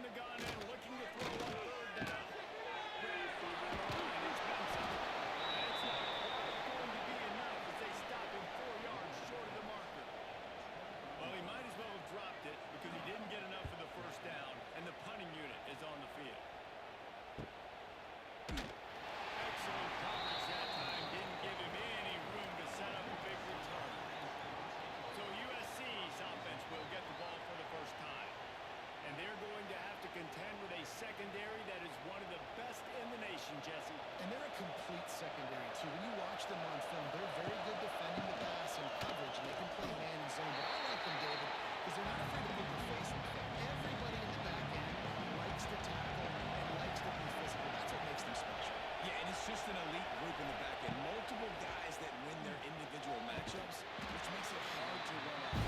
the gun and looking to throw on third down. Grab behind the line. It's Benson. And it's not quite going to be enough as they stop him 4 yards short of the marker. Well, he might as well have dropped it because he didn't get enough for the first down, and the punting unit is on the field. Excellent coverage that time. Didn't give him any room to set up a big return. So USC's offense will get the ball for the first time. And they're going to have to contend with a secondary that is one of the best in the nation, Jesse. And they're a complete secondary, too. When you watch them on film, they're very good defending the pass and coverage, and they can play man and zone. But I like them, David, because they're not afraid to put their face in the field. Everybody in the back end likes to tackle and likes to be physical. That's what makes them special. Yeah, and it's just an elite group in the back end. Multiple guys that win their individual matchups, which makes it hard to run off.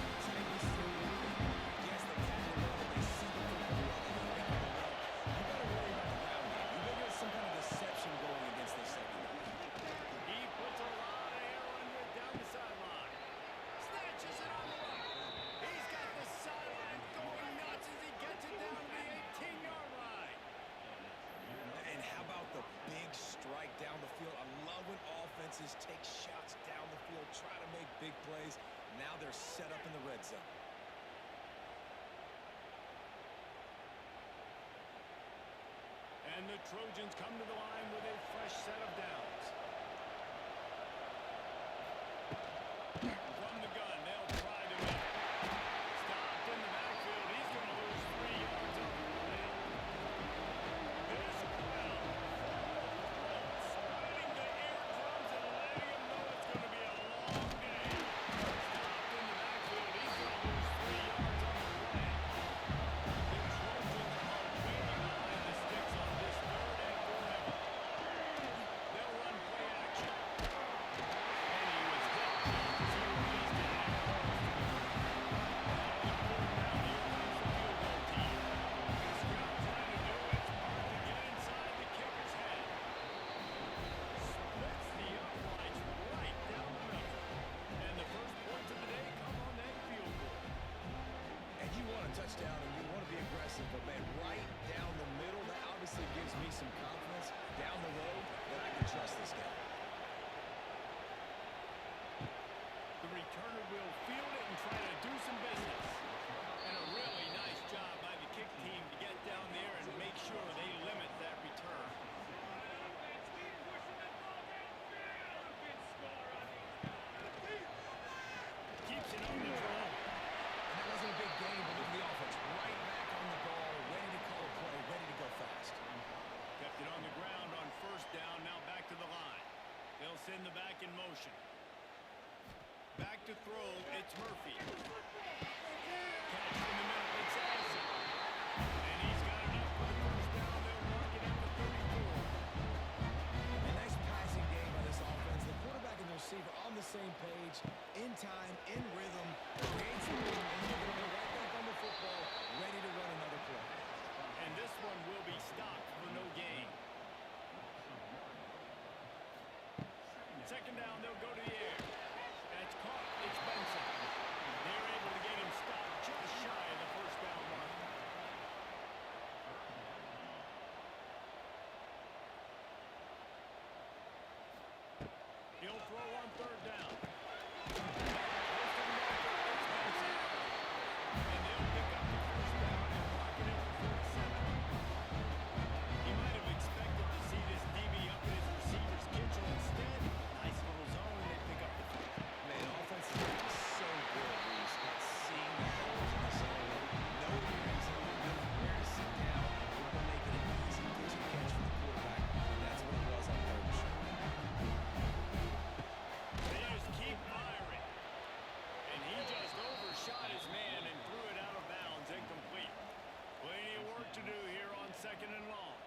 Yes, they tackle well, they see the football well, they break it well. You got to worry about the ground game. You got to get some kind of deception going against this secondary. He puts a lot of air under it down the sideline. Snatches it on the run. He's got the sideline going nuts as he gets it down to the 18-yard line. And how about the big strike down the field? I love when offenses take shots down the field, try to make big plays. Now they're set up in the red zone. And the Trojans come to the line with a fresh set of downs. From the gun, they'll try to make it. Stopped in the backfield. He's going to lose 3 yards on the play. This crowd spreading the eardrums and letting him know it's going to be a long day. Stopped in the backfield. He's going to lose 3 yards on the play. The Trojans are waiting behind the sticks on this third and forever. They'll run play action. And he was hit. So he's down. Touchdown, and you want to be aggressive, but man, right down the middle, that obviously gives me some confidence down the road that I can trust this guy. The returner will field it and try to do some business. And a really nice job by the kick team to get down there and make sure they limit that return. Keeps it under control. That wasn't a big game, but look at the offense. Right back on the ball, ready to call a play, ready to go fast. Kept it on the ground on first down, now back to the line. They'll send the back in motion. Back to throw, it's Murphy. Catch in the middle, it's Addison. And he's got enough for the first down. They'll mark it at the 34. A nice passing game by this offense. The quarterback and the receiver on the same page, in time, in rhythm, creates some room, and they're going right back on the football, ready to run another play. And this one will be stopped for no gain. Second down, they'll go to the air. That's caught. It's Benson. They're able to get him stopped just shy of the first down mark. He'll throw on third down. Close to the marker, it's Benson. And they'll pick up the first down and mark it at the 47. He might have expected to see this DB up in his receiver's kitchen. Instead, nice little zone, and they pick up the first. Man, offense is getting so good, Reese, at seeing the holes in the zone, knowing your end zone, knowing where to sit down, and making it easy to catch for the quarterback. And that's what it was on third and short. They just keep firing. And he just overshot his man and threw it out of bounds, incomplete. Plenty of work to do here on second and long.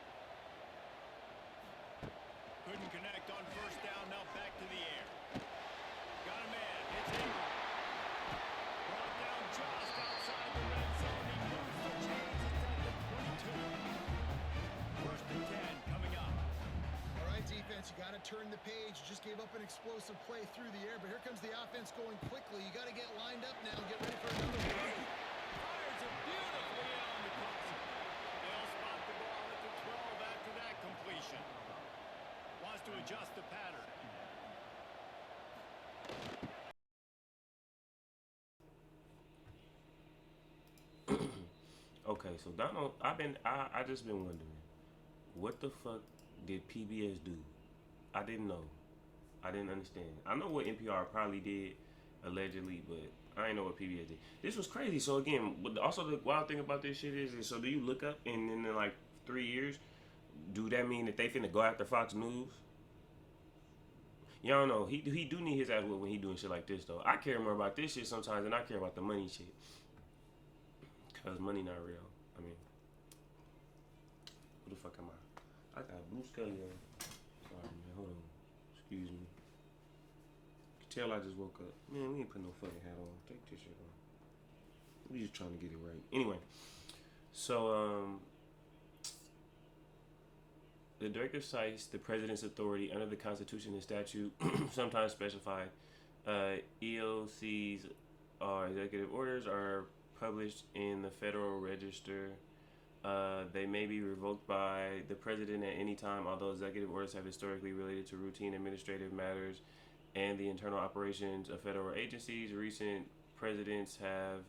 Couldn't connect on first down, now back to the air. Got a man, it's Ingram. Brought down just outside the red zone. He moves the chains, it's at the 22. First and 10 coming up. All right, defense, you got to turn the page. You just gave up an explosive play through the air, but here comes the offense going quickly. You got to get lined up now and get ready for another one. Fires it beautifully on the crosser. And to adjust the pattern. Okay, so Donald, I just been wondering, what the fuck did PBS do? I didn't know. I didn't understand. I know what NPR probably did, allegedly, but I didn't know what PBS did. This was crazy. So again, but also the wild thing about this shit is so do you look up and in like 3 years, do that mean that they finna go after Fox News? Y'all know he do need his ass whooped when he doing shit like this though. I care more about this shit sometimes than I care about the money shit, cause money not real. I mean, who the fuck am I? I got a blue scully on. Sorry man, hold on. Excuse me. You can tell I just woke up. Man, we ain't put no fucking hat on. Take this shit on. We just trying to get it right. Anyway, so the directive cites the president's authority under the Constitution and statute, sometimes specified. EOC's executive orders are published in the Federal Register. They may be revoked by the president at any time, although executive orders have historically related to routine administrative matters and the internal operations of federal agencies. Recent presidents have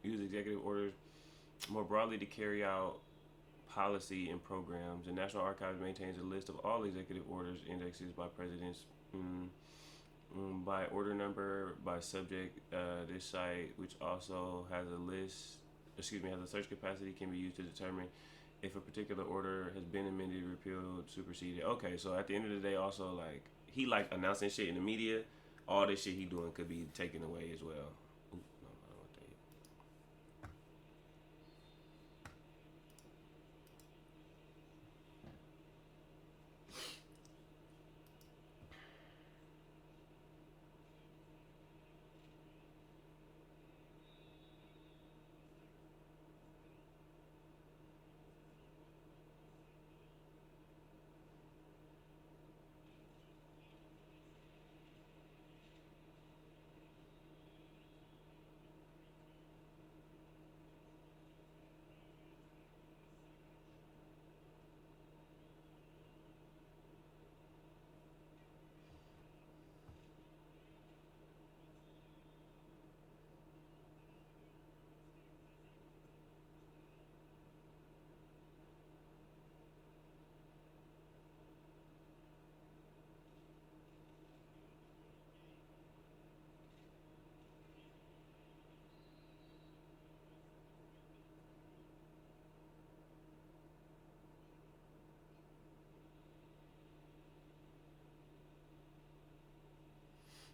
used executive orders more broadly to carry out policy and programs. The National Archives maintains a list of all executive orders indexes by presidents, by order number, by subject. This site, which also has has a search capacity, can be used to determine if a particular order has been amended, repealed, superseded. Okay, so at the end of the day, also like he like announcing shit in the media, all this shit he doing could be taken away as well. Ooh, no, I don't want that.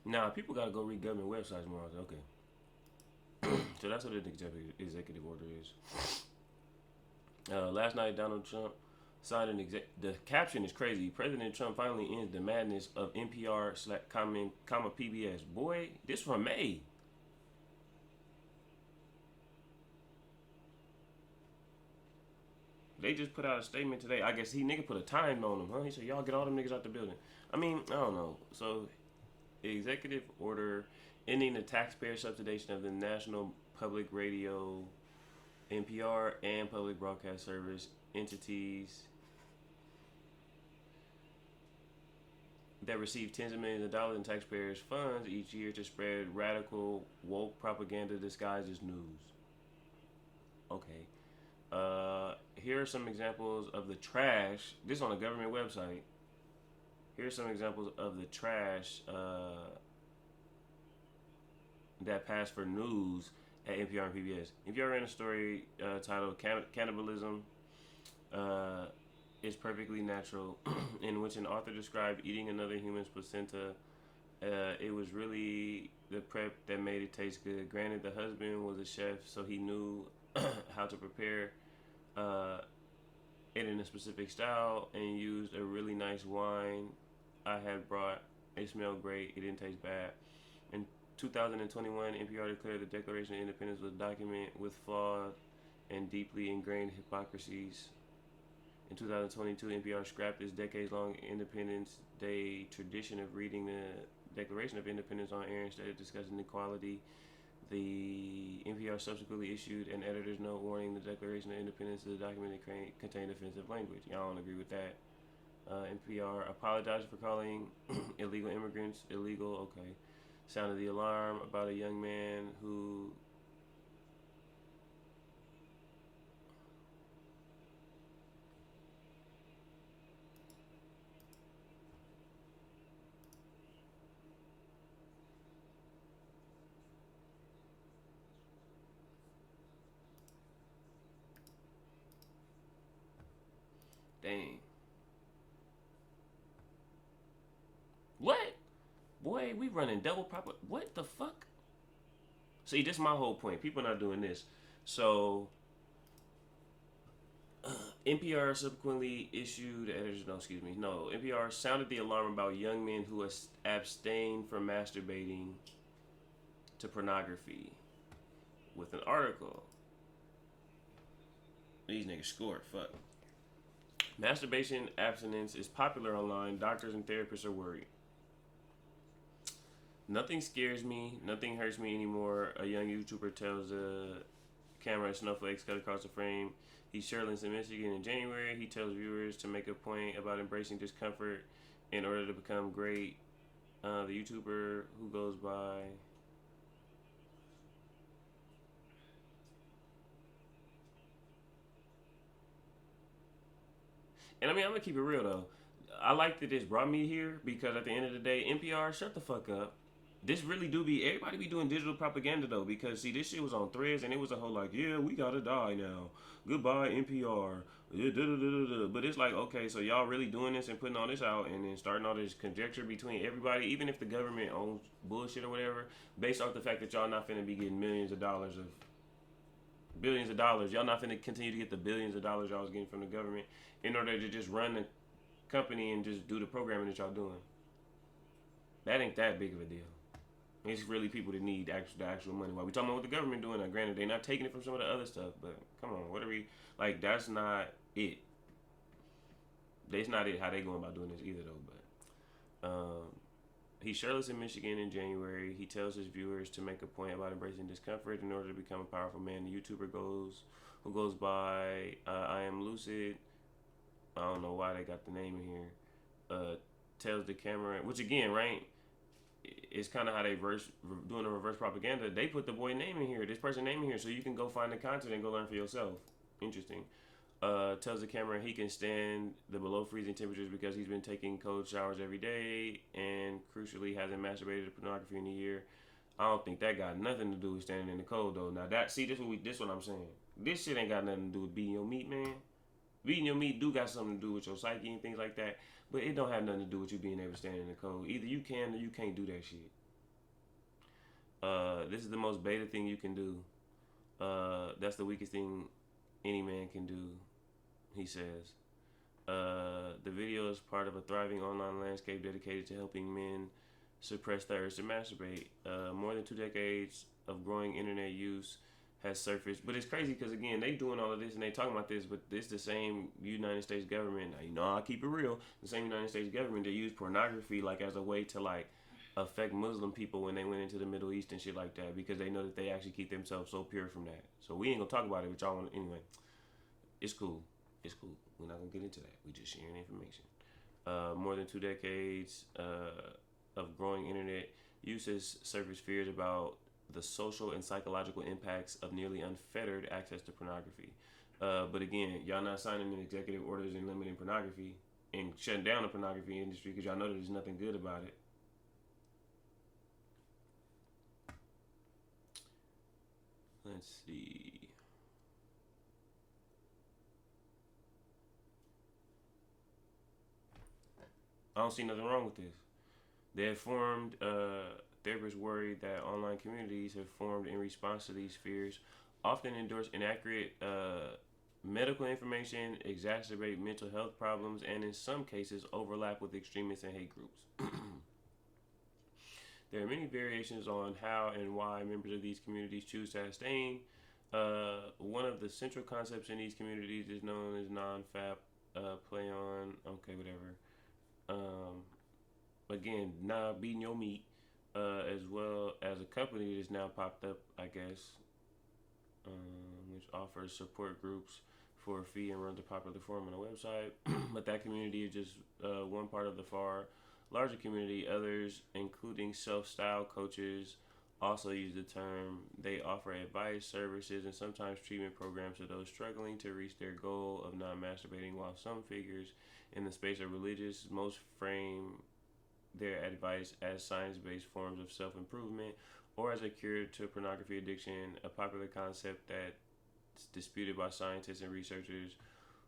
Nah, people gotta go read government websites more. Okay, so that's what an executive order is. Last night, Donald Trump signed an exec. The caption is crazy. President Trump finally ends the madness of NPR comma PBS. Boy, this from May. They just put out a statement today. I guess he nigga put a time on them, huh? He said, "Y'all get all them niggas out the building." I mean, I don't know. So, executive order ending the taxpayer subsidization of the National Public Radio, NPR, and Public Broadcast Service entities that receive tens of millions of dollars in taxpayers' funds each year to spread radical woke propaganda disguised as news. Okay. Here are some examples of the trash. This is on a government website. Here are some examples of the trash that passed for news at NPR and PBS. NPR ran a story titled "Cannibalism is Perfectly Natural," in which an author described eating another human's placenta. It was really the prep that made it taste good. Granted, the husband was a chef, so he knew how to prepare it in a specific style and used a really nice wine I had brought. It smelled great. It didn't taste bad. In 2021, NPR declared the Declaration of Independence was a document with flawed and deeply ingrained hypocrisies. In 2022, NPR scrapped its decades-long Independence Day tradition of reading the Declaration of Independence on air instead of discussing equality. The NPR subsequently issued an editor's note warning the Declaration of Independence is a document that contained offensive language. Y'all don't agree with that. NPR apologized for calling illegal immigrants illegal. Okay. Sounded the alarm about a young man who dang. What? Boy, we running double proper. What the fuck? See, this is my whole point. People not doing this. So, NPR subsequently issued, NPR sounded the alarm about young men who abstain from masturbating to pornography with an article. These niggas scored. Fuck. Masturbation abstinence is popular online. Doctors and therapists are worried. Nothing scares me. Nothing hurts me anymore. A young YouTuber tells the camera snowflakes cut across the frame. He's shirtless in Michigan in January. He tells viewers to make a point about embracing discomfort in order to become great. The YouTuber who goes by... And I mean, I'm going to keep it real, though. I like that this brought me here because at the end of the day, NPR, shut the fuck up. This really do be, everybody be doing digital propaganda, though, because, see, this shit was on Threads, and it was a whole, like, yeah, we gotta die now. Goodbye, NPR. But it's like, okay, so y'all really doing this and putting all this out and then starting all this conjecture between everybody, even if the government owns bullshit or whatever, based off the fact that y'all not finna be getting billions of dollars. Y'all not finna continue to get the billions of dollars y'all was getting from the government in order to just run the company and just do the programming that y'all doing. That ain't that big of a deal. It's really people that need the actual money. While we talking about what the government doing, now, granted, they're not taking it from some of the other stuff, but come on, what are we, like, that's not it. That's not it, how they going about doing this either, though, but, he's shirtless in Michigan in January. He tells his viewers to make a point about embracing discomfort in order to become a powerful man. The YouTuber who goes by I Am Lucid. I don't know why they got the name in here. Tells the camera, which again, right? It's kind of how they doing the reverse propaganda. They put the boy name in here, this person name in here, so you can go find the content and go learn for yourself. Interesting. Tells the camera he can stand the below freezing temperatures because he's been taking cold showers every day and crucially hasn't masturbated to pornography in a year. I don't think that got nothing to do with standing in the cold though. Now this what I'm saying. This shit ain't got nothing to do with beating your meat, man. Beating your meat do got something to do with your psyche and things like that, but it don't have nothing to do with you being able to stand in the cold. Either you can or you can't do that shit. This is the most beta thing you can do. That's the weakest thing any man can do, he says. The video is part of a thriving online landscape dedicated to helping men suppress the urge to masturbate. More than 2 decades of growing internet use has surfaced. But it's crazy because, again, they doing all of this and they talking about this, but it's the same United States government. Now, you know, I'll keep it real. The same United States government that used pornography, like, as a way to, like, affect Muslim people when they went into the Middle East and shit like that because they know that they actually keep themselves so pure from that. So we ain't gonna talk about it, but y'all want to, anyway. It's cool. It's cool. We're not gonna get into that. We just sharing information. More than 2 decades of growing internet use has surfaced fears about the social and psychological impacts of nearly unfettered access to pornography. But again, y'all not signing in executive orders and limiting pornography and shutting down the pornography industry because y'all know that there's nothing good about it. Let's see. I don't see nothing wrong with this. They have formed, therapists worried that online communities have formed in response to these fears, often endorse inaccurate medical information, exacerbate mental health problems, and in some cases overlap with extremists and hate groups. There are many variations on how and why members of these communities choose to abstain. One of the central concepts in these communities is known as non-fap, play on, okay, whatever. Again, not beating your meat, as well as a company that's now popped up, I guess, which offers support groups for a fee and runs a popular forum on a website. But that community is just one part of the far larger community. Others, including self-styled coaches, also use the term. They offer advice, services, and sometimes treatment programs to those struggling to reach their goal of not masturbating, while some figures in the space are religious. Most frame their advice as science-based forms of self-improvement or as a cure to pornography addiction, a popular concept that's disputed by scientists and researchers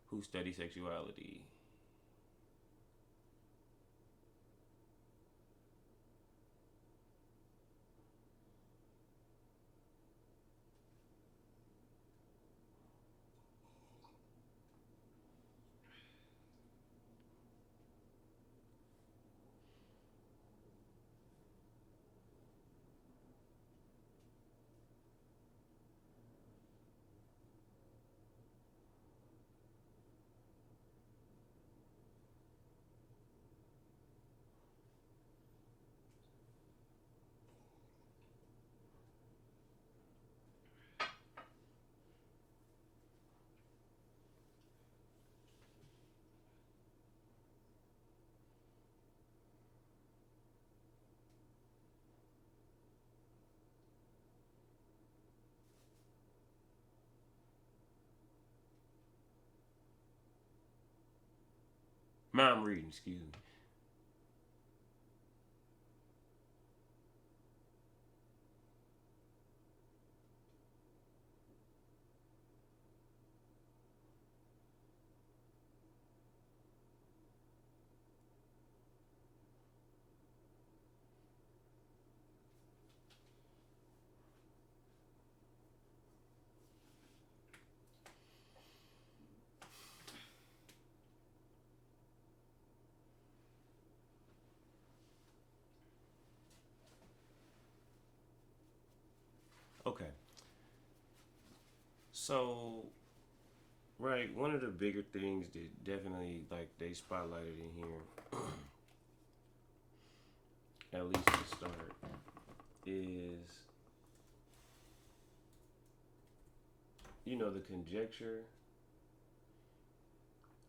who study sexuality. I'm reading, excuse me. Okay. So, right, one of the bigger things that definitely, like, they spotlighted in here, at least to start, is, the conjecture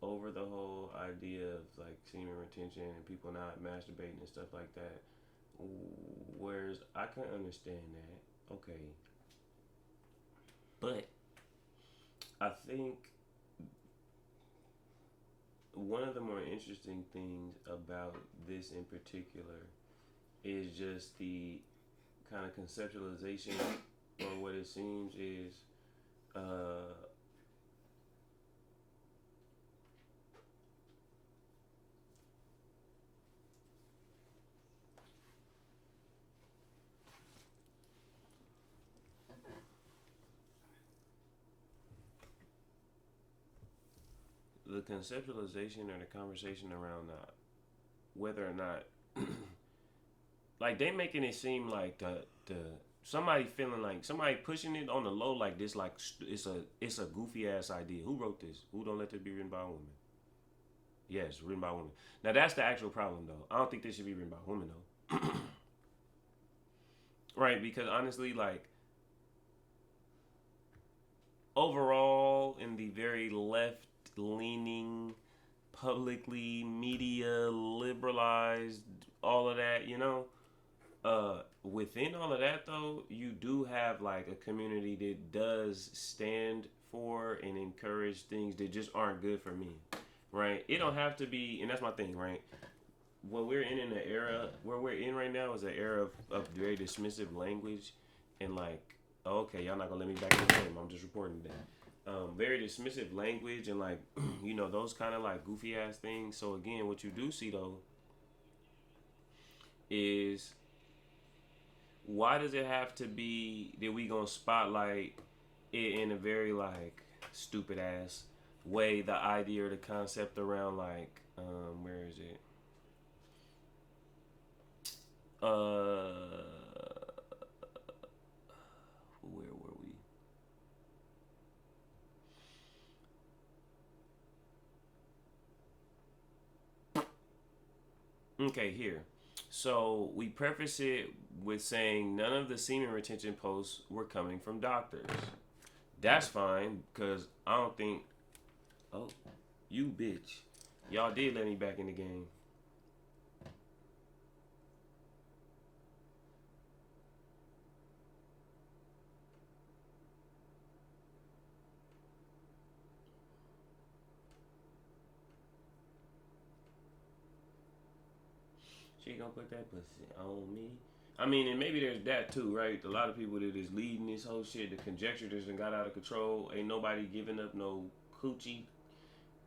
over the whole idea of, like, semen retention and people not masturbating and stuff like that. Whereas I can understand that, okay. But I think one of the more interesting things about this in particular is just the kind of conceptualization, or what it seems is the conceptualization or the conversation around whether or not like they making it seem like the somebody feeling like somebody pushing it on the low like this, like it's a goofy ass idea. Who wrote this? Who don't let this be written by a woman? Yes, written by women. Now that's the actual problem though. I don't think this should be written by women though. Right, because honestly, like overall in the very left leaning, publicly media liberalized, all of that, within all of that though, you do have like a community that does stand for and encourage things that just aren't good for men, right? It don't have to be, and that's my thing, right? What we're in the era where we're in right now is an era of very dismissive language and like, okay, y'all not gonna let me back in the game. I'm just reporting that. Very dismissive language and like, those kind of like goofy ass things. So again, what you do see though is why does it have to be that we gonna spotlight it in a very like stupid ass way, the idea or the concept around like, where is it? Where were we? Okay, here. So we preface it with saying none of the semen retention posts were coming from doctors. That's fine because I don't think Oh, you bitch. Y'all did let me back in the game. She gonna put that pussy on me. I mean, and maybe there's that too, right? A lot of people that is leading this whole shit, the conjecture just done got out of control. Ain't nobody giving up no coochie.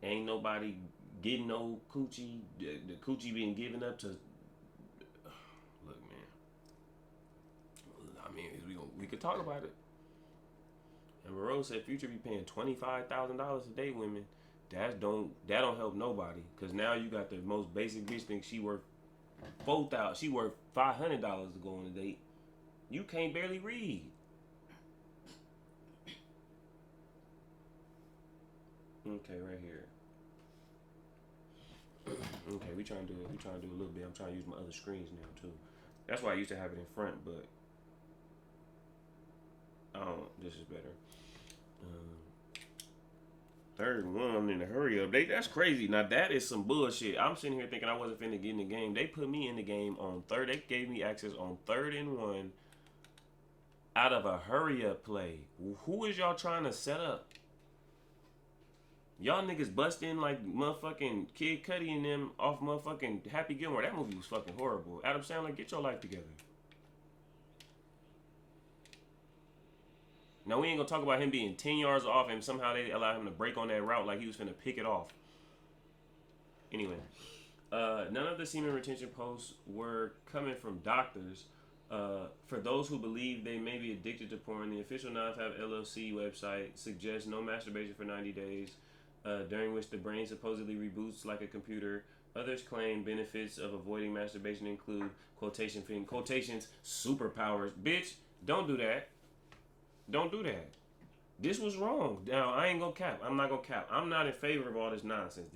Ain't nobody getting no coochie. The coochie being given up to. Look, man. I mean, we could talk about it. And Monroe said Future be paying $25,000 to date women. That don't help nobody. Cause now you got the most basic bitch think she worth $4,000. She worth $500 to go on a date. You can't barely read. Okay, right here. Okay, we trying to do a little bit. I'm trying to use my other screens now too. That's why I used to have it in front, but this is better. Third one in the hurry up. That's crazy. Now that is some bullshit. I'm sitting here thinking I wasn't finna get in the game. They put me in the game on third. They gave me access on 3rd and 1 out of a hurry up play. Who is y'all trying to set up? Y'all niggas bust in like motherfucking Kid Cudi and them off motherfucking Happy Gilmore. That movie was fucking horrible. Adam Sandler, get your life together. Now, we ain't gonna talk about him being 10 yards off and somehow they allow him to break on that route like he was finna pick it off. Anyway, none of the semen retention posts were coming from doctors. For those who believe they may be addicted to porn, the official NonFap LLC website suggests no masturbation for 90 days, during which the brain supposedly reboots like a computer. Others claim benefits of avoiding masturbation include quotations, superpowers. Bitch, don't do that. Don't do that. This was wrong. Now, I ain't gonna cap. I'm not gonna cap. I'm not in favor of all this nonsense.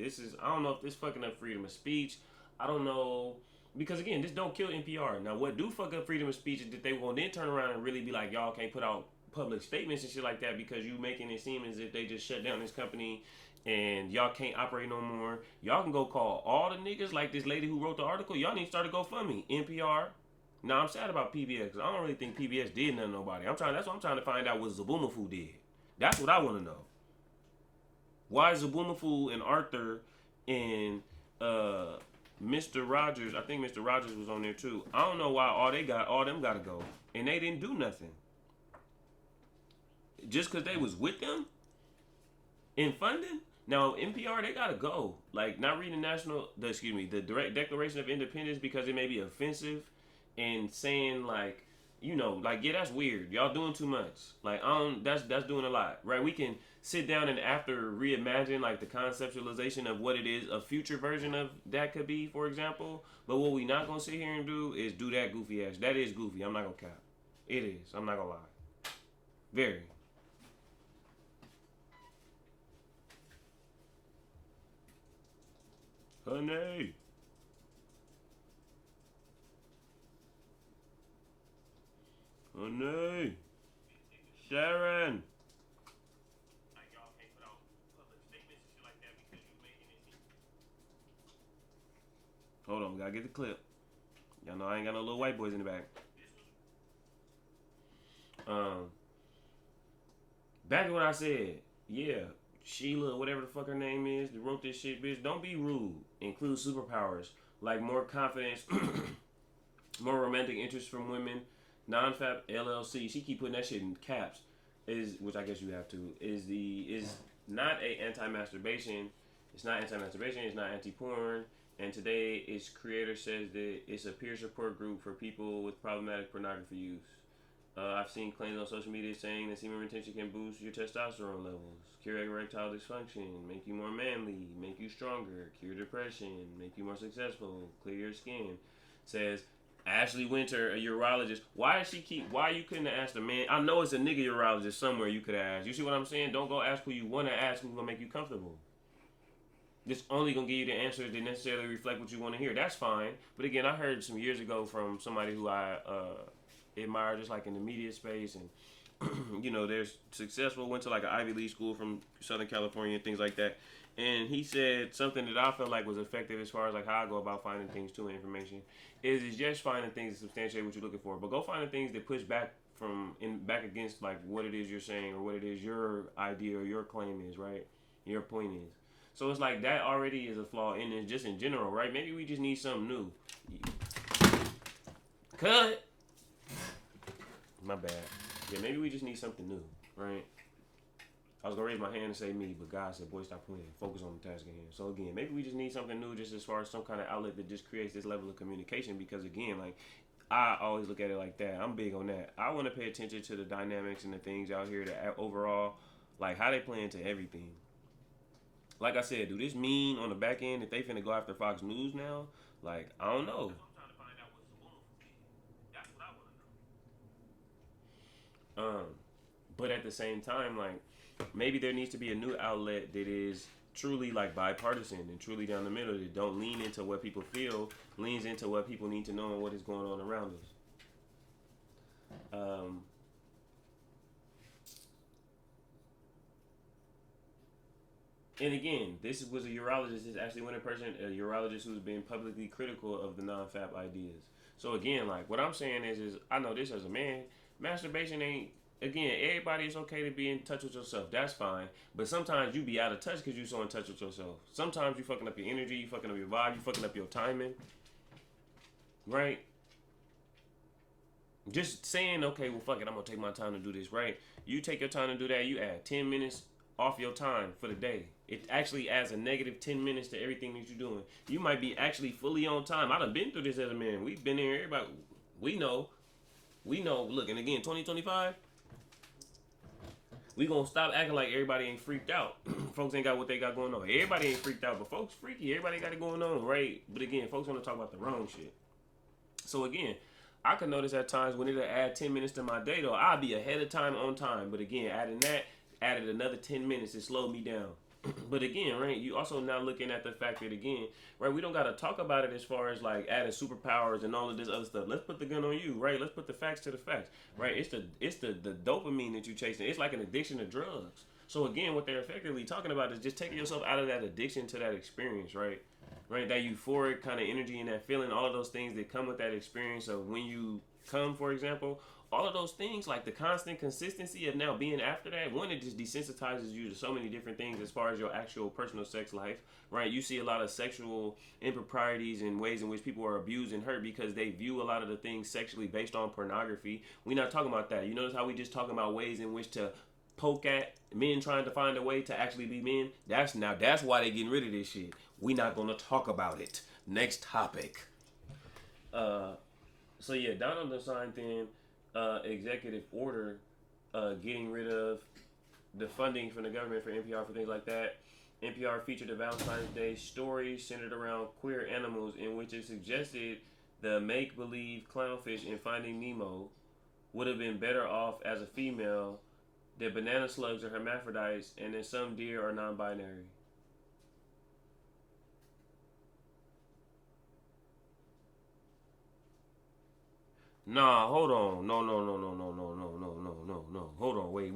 I don't know if this fucking up freedom of speech. I don't know. Because again, this don't kill NPR. Now, what do fuck up freedom of speech is that they will then turn around and really be like, y'all can't put out public statements and shit like that because you making it seem as if they just shut down this company and y'all can't operate no more. Y'all can go call all the niggas like this lady who wrote the article. Y'all need to start a GoFundMe. NPR. Now, I'm sad about PBS because I don't really think PBS did nothing to nobody. That's what I'm trying to find out what Zabumafu did. That's what I want to know. Why Zabumafu and Arthur and Mr. Rogers, I think Mr. Rogers was on there too. I don't know why all them got to go. And they didn't do nothing. Just because they was with them in funding? Now, NPR, they got to go. Like, not reading the Direct Declaration of Independence because it may be offensive. And saying like, yeah, that's weird. Y'all doing too much. Like, that's doing a lot, right? We can sit down and after reimagine like the conceptualization of what it is, a future version of that could be, for example. But what we not gonna sit here and do is do that goofy ass. That is goofy. I'm not gonna cap. It is. I'm not gonna lie. Very. Honey. Honey. Sharon. Like, y'all can't put out public statements and shit like that because you making it seem. Hold on, we gotta get the clip. Y'all know I ain't got no little white boys in the back. Back to what I said. Yeah, Sheila, whatever the fuck her name is, that wrote this shit, bitch. Don't be rude. Include superpowers like more confidence, more romantic interest from women. NonFap LLC, she keep putting that shit in caps, which I guess you have to, is not a anti-masturbation. It's not anti-masturbation, it's not anti-porn. And today its creator says that it's a peer support group for people with problematic pornography use. I've seen claims on social media saying that semen retention can boost your testosterone levels, cure erectile dysfunction, make you more manly, make you stronger, cure depression, make you more successful, clear your skin. Says Ashley Winter, a urologist. Why you couldn't have asked a man? I know it's a nigga urologist somewhere you could ask. You see what I'm saying? Don't go ask who you want to ask who's going to make you comfortable. This only going to give you the answers that necessarily reflect what you want to hear. That's fine. But again, I heard some years ago from somebody who I admire just like in the media space and you know, they're successful, went to like an Ivy League school from Southern California and things like that. And he said something that I felt like was effective as far as like how I go about finding things to information is just finding things that substantiate what you're looking for, but go find the things that push back back against like what it is you're saying or what it is your idea or your claim is, right? Your point is. So it's like that already is a flaw in it just in general, right? Maybe we just need something new. Cut. My bad. Yeah, maybe we just need something new, right? I was gonna raise my hand and say me, but God said, boy, stop playing. Focus on the task at hand. So again, maybe we just need something new just as far as some kind of outlet that just creates this level of communication because again, like I always look at it like that. I'm big on that. I want to pay attention to the dynamics and the things out here that overall, like how they play into everything. Like I said, do this mean on the back end that they finna go after Fox News now? Like, I don't know. But at the same time, like maybe there needs to be a new outlet that is truly like bipartisan and truly down the middle that don't lean into what people feel, leans into what people need to know and what is going on around us. And again, this was a urologist. This actually went in person, a urologist who's been publicly critical of the non-fap ideas. So again, like what I'm saying is I know this as a man, masturbation ain't. Again, everybody is okay to be in touch with yourself. That's fine. But sometimes you be out of touch because you're so in touch with yourself. Sometimes you fucking up your energy, you fucking up your vibe, you fucking up your timing. Right? Just saying, okay, well, fuck it, I'm going to take my time to do this, right? You take your time to do that, you add 10 minutes off your time for the day. It actually adds a negative 10 minutes to everything that you're doing. You might be actually fully on time. I done been through this as a man. We've been here, everybody. We know. Look, and again, 2025, we gonna stop acting like everybody ain't freaked out. Folks ain't got what they got going on. Everybody ain't freaked out, but folks freaky. Everybody got it going on, right? But again, folks want to talk about the wrong shit. So again, I can notice at times when it'll add 10 minutes to my day, though, I'll be ahead of time on time. But again, added another 10 minutes, it slowed me down. But again, right, you also now looking at the fact that, again, right, we don't got to talk about it as far as, like, adding superpowers and all of this other stuff. Let's put the gun on you, right? Let's put the facts to the facts, right? It's the dopamine that you're chasing. It's like an addiction to drugs. So, again, what they're effectively talking about is just taking yourself out of that addiction to that experience, right? Right, that euphoric kind of energy and that feeling, all of those things that come with that experience of when you come, for example, all of those things, like the constant consistency of now being after that, one, it just desensitizes you to so many different things as far as your actual personal sex life, right? You see a lot of sexual improprieties and ways in which people are abused and hurt because they view a lot of the things sexually based on pornography. We're not talking about that. You notice how we just talking about ways in which to poke at men trying to find a way to actually be men? That's why they getting rid of this shit. We not gonna talk about it. Next topic. So yeah, Donald signed then executive order getting rid of the funding from the government for NPR for things like that. NPR featured a Valentine's Day story centered around queer animals in which it suggested the make-believe clownfish in Finding Nemo would have been better off as a female, that banana slugs are hermaphrodites, and that some deer are non-binary. Nah, hold on. No. Hold on. Wait a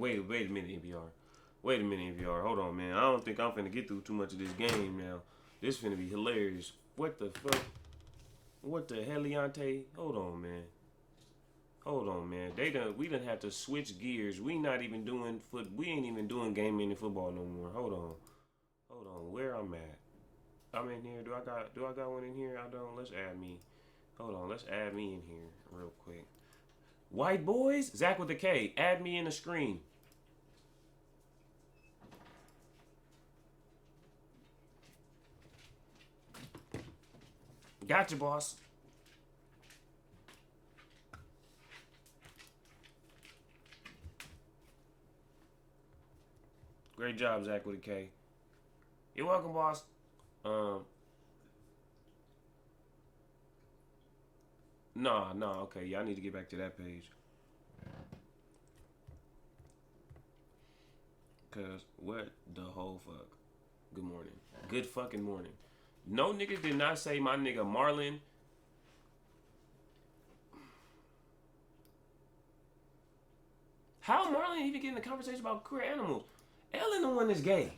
minute, NPR. Wait a minute, NPR. Hold on, man. I don't think I'm finna get through too much of this game now. This finna be hilarious. What the fuck? What the heliante? Hold on, man. We done have to switch gears. We not even doing we ain't even doing gaming and football no more. Hold on. Where I'm at? I'm in here. Do I got one in here? I don't. Let's add me. Hold on, let's add me in here real quick. White boys? Zach with a K. Add me in the screen. Gotcha, boss. Great job, Zach with a K. You're welcome, boss. Nah, okay. Yeah, I need to get back to that page. Cause what the whole fuck? Good morning. Good fucking morning. No nigga did not say my nigga Marlon. How Marlon even get in the conversation about queer animals? Ellen the one that's gay.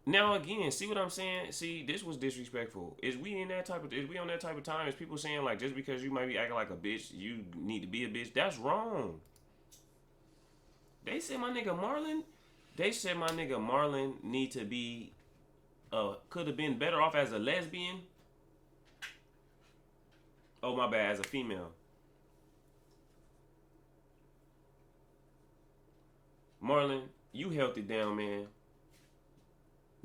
Now again, see what I'm saying? See, this was disrespectful. Is we on that type of time? Is people saying like just because you might be acting like a bitch, you need to be a bitch? That's wrong. They said my nigga Marlon. They said my nigga Marlon need to be could have been better off as a lesbian. Oh my bad, as a female. Marlon, you held it down, man.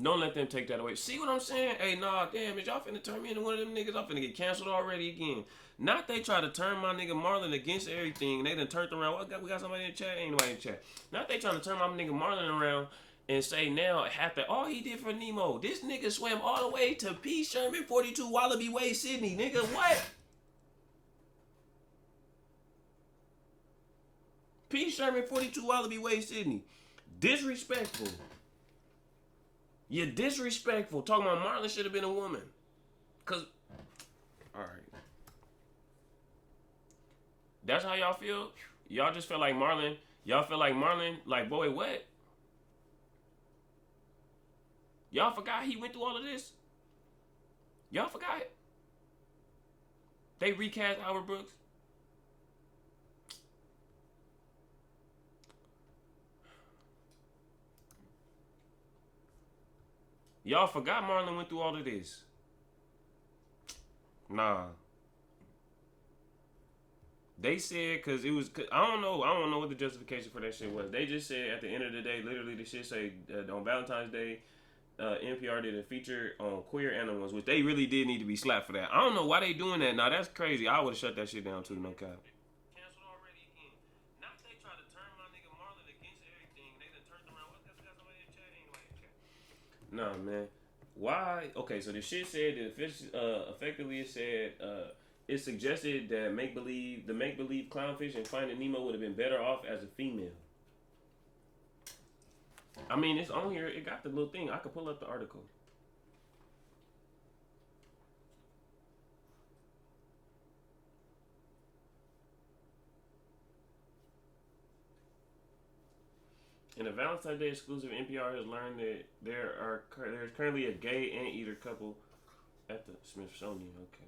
Don't let them take that away. See what I'm saying? Hey, nah, damn, is y'all finna turn me into one of them niggas? I'm finna get canceled already again. Not they try to turn my nigga Marlon against everything. They done turned around. We got somebody in the chat? Ain't nobody in the chat. Not they trying to turn my nigga Marlon around and say now after all he did for Nemo, this nigga swam all the way to P. Sherman 42 Wallaby Way, Sydney. Nigga, what? P. Sherman 42 Wallaby Way, Sydney. Disrespectful. You're disrespectful. Talking about Marlon should have been a woman. Cause, all right. That's how y'all feel? Y'all just feel like Marlon. Y'all feel like Marlon, like, boy, what? Y'all forgot he went through all of this? Y'all forgot? They recast Albert Brooks? Y'all forgot Marlon went through all of this. Nah. They said, because it was, I don't know what the justification for that shit was. They just said at the end of the day, literally the shit say on Valentine's Day, NPR did a feature on queer animals, which they really did need to be slapped for that. I don't know why they doing that. Now that's crazy. I would have shut that shit down too, no cap. Canceled already again. Not they try to turn my nigga Marlon against everything. They done turned around. What got somebody in chat? Anybody in chat? Nah, man. Why? Okay, so the shit said that effectively it said it suggested that the make believe clownfish and Finding Nemo would have been better off as a female. I mean, it's on here. It got the little thing. I could pull up the article. In a Valentine's Day exclusive, NPR has learned that there's currently a gay anteater couple at the Smithsonian. Okay.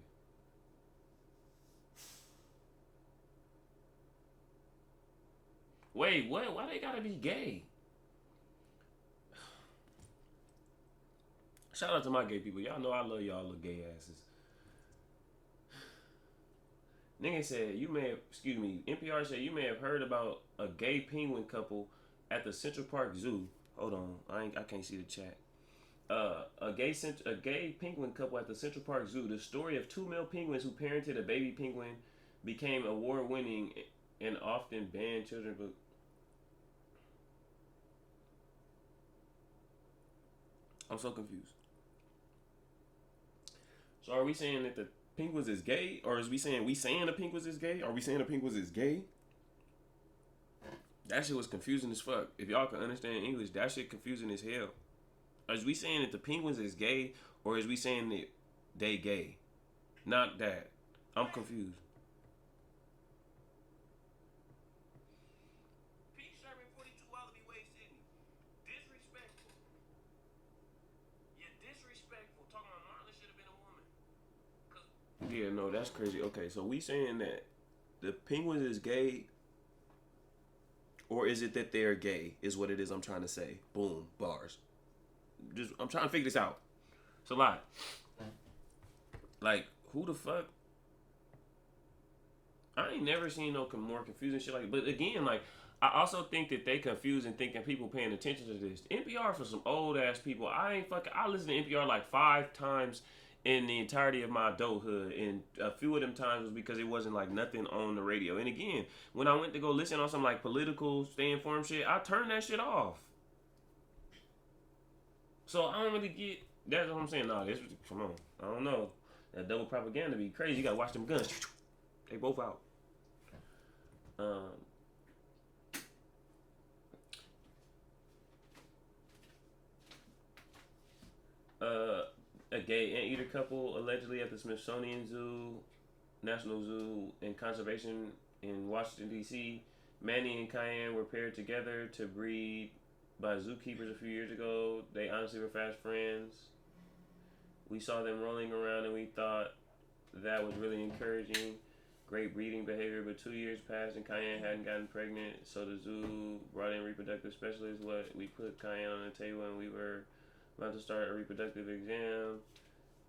Wait, what? Why they gotta be gay? Shout out to my gay people. Y'all know I love y'all little gay asses. Nigga said NPR said you may have heard about a gay penguin couple at the Central Park Zoo. Hold on, I can't see the chat. A gay penguin couple at the Central Park Zoo. The story of two male penguins who parented a baby penguin became award-winning and often banned children. But I'm so confused. So are we saying that the penguins is gay, or is we saying the penguins is gay? Are we saying the penguins is gay? That shit was confusing as fuck. If y'all can understand English, that shit confusing as hell. Is we saying that the penguins is gay, or is we saying that they gay? Not that. I'm confused. P. Sherman 42 Wallaby Way, Sydney. Disrespectful. You're disrespectful. Talking about Marlon should have been a woman. Yeah, no, that's crazy. Okay, so we saying that the penguins is gay, or is it that they're gay? Is what it is. I'm trying to say. Boom, bars. I'm trying to figure this out. It's a lot. Like, who the fuck? I ain't never seen no more confusing shit like. But again, like, I also think that they confused and thinking people paying attention to this. NPR for some old ass people. I listened to NPR like 5 times in the entirety of my adulthood, and a few of them times was because it wasn't like nothing on the radio. And again, when I went to go listen on some like political stay informed shit, I turned that shit off. So I don't really get. That's what I'm saying. Nah, come on. I don't know. That double propaganda be crazy. You gotta watch them guns. They both out. A gay anteater couple allegedly at the Smithsonian Zoo, National Zoo and Conservation in Washington, D.C. Manny and Cayenne were paired together to breed by zookeepers a few years ago. They honestly were fast friends. We saw them rolling around and we thought that was really encouraging. Great breeding behavior, but 2 years passed and Cayenne hadn't gotten pregnant, so the zoo brought in reproductive specialists. We put Cayenne on the table and we were about to start a reproductive exam.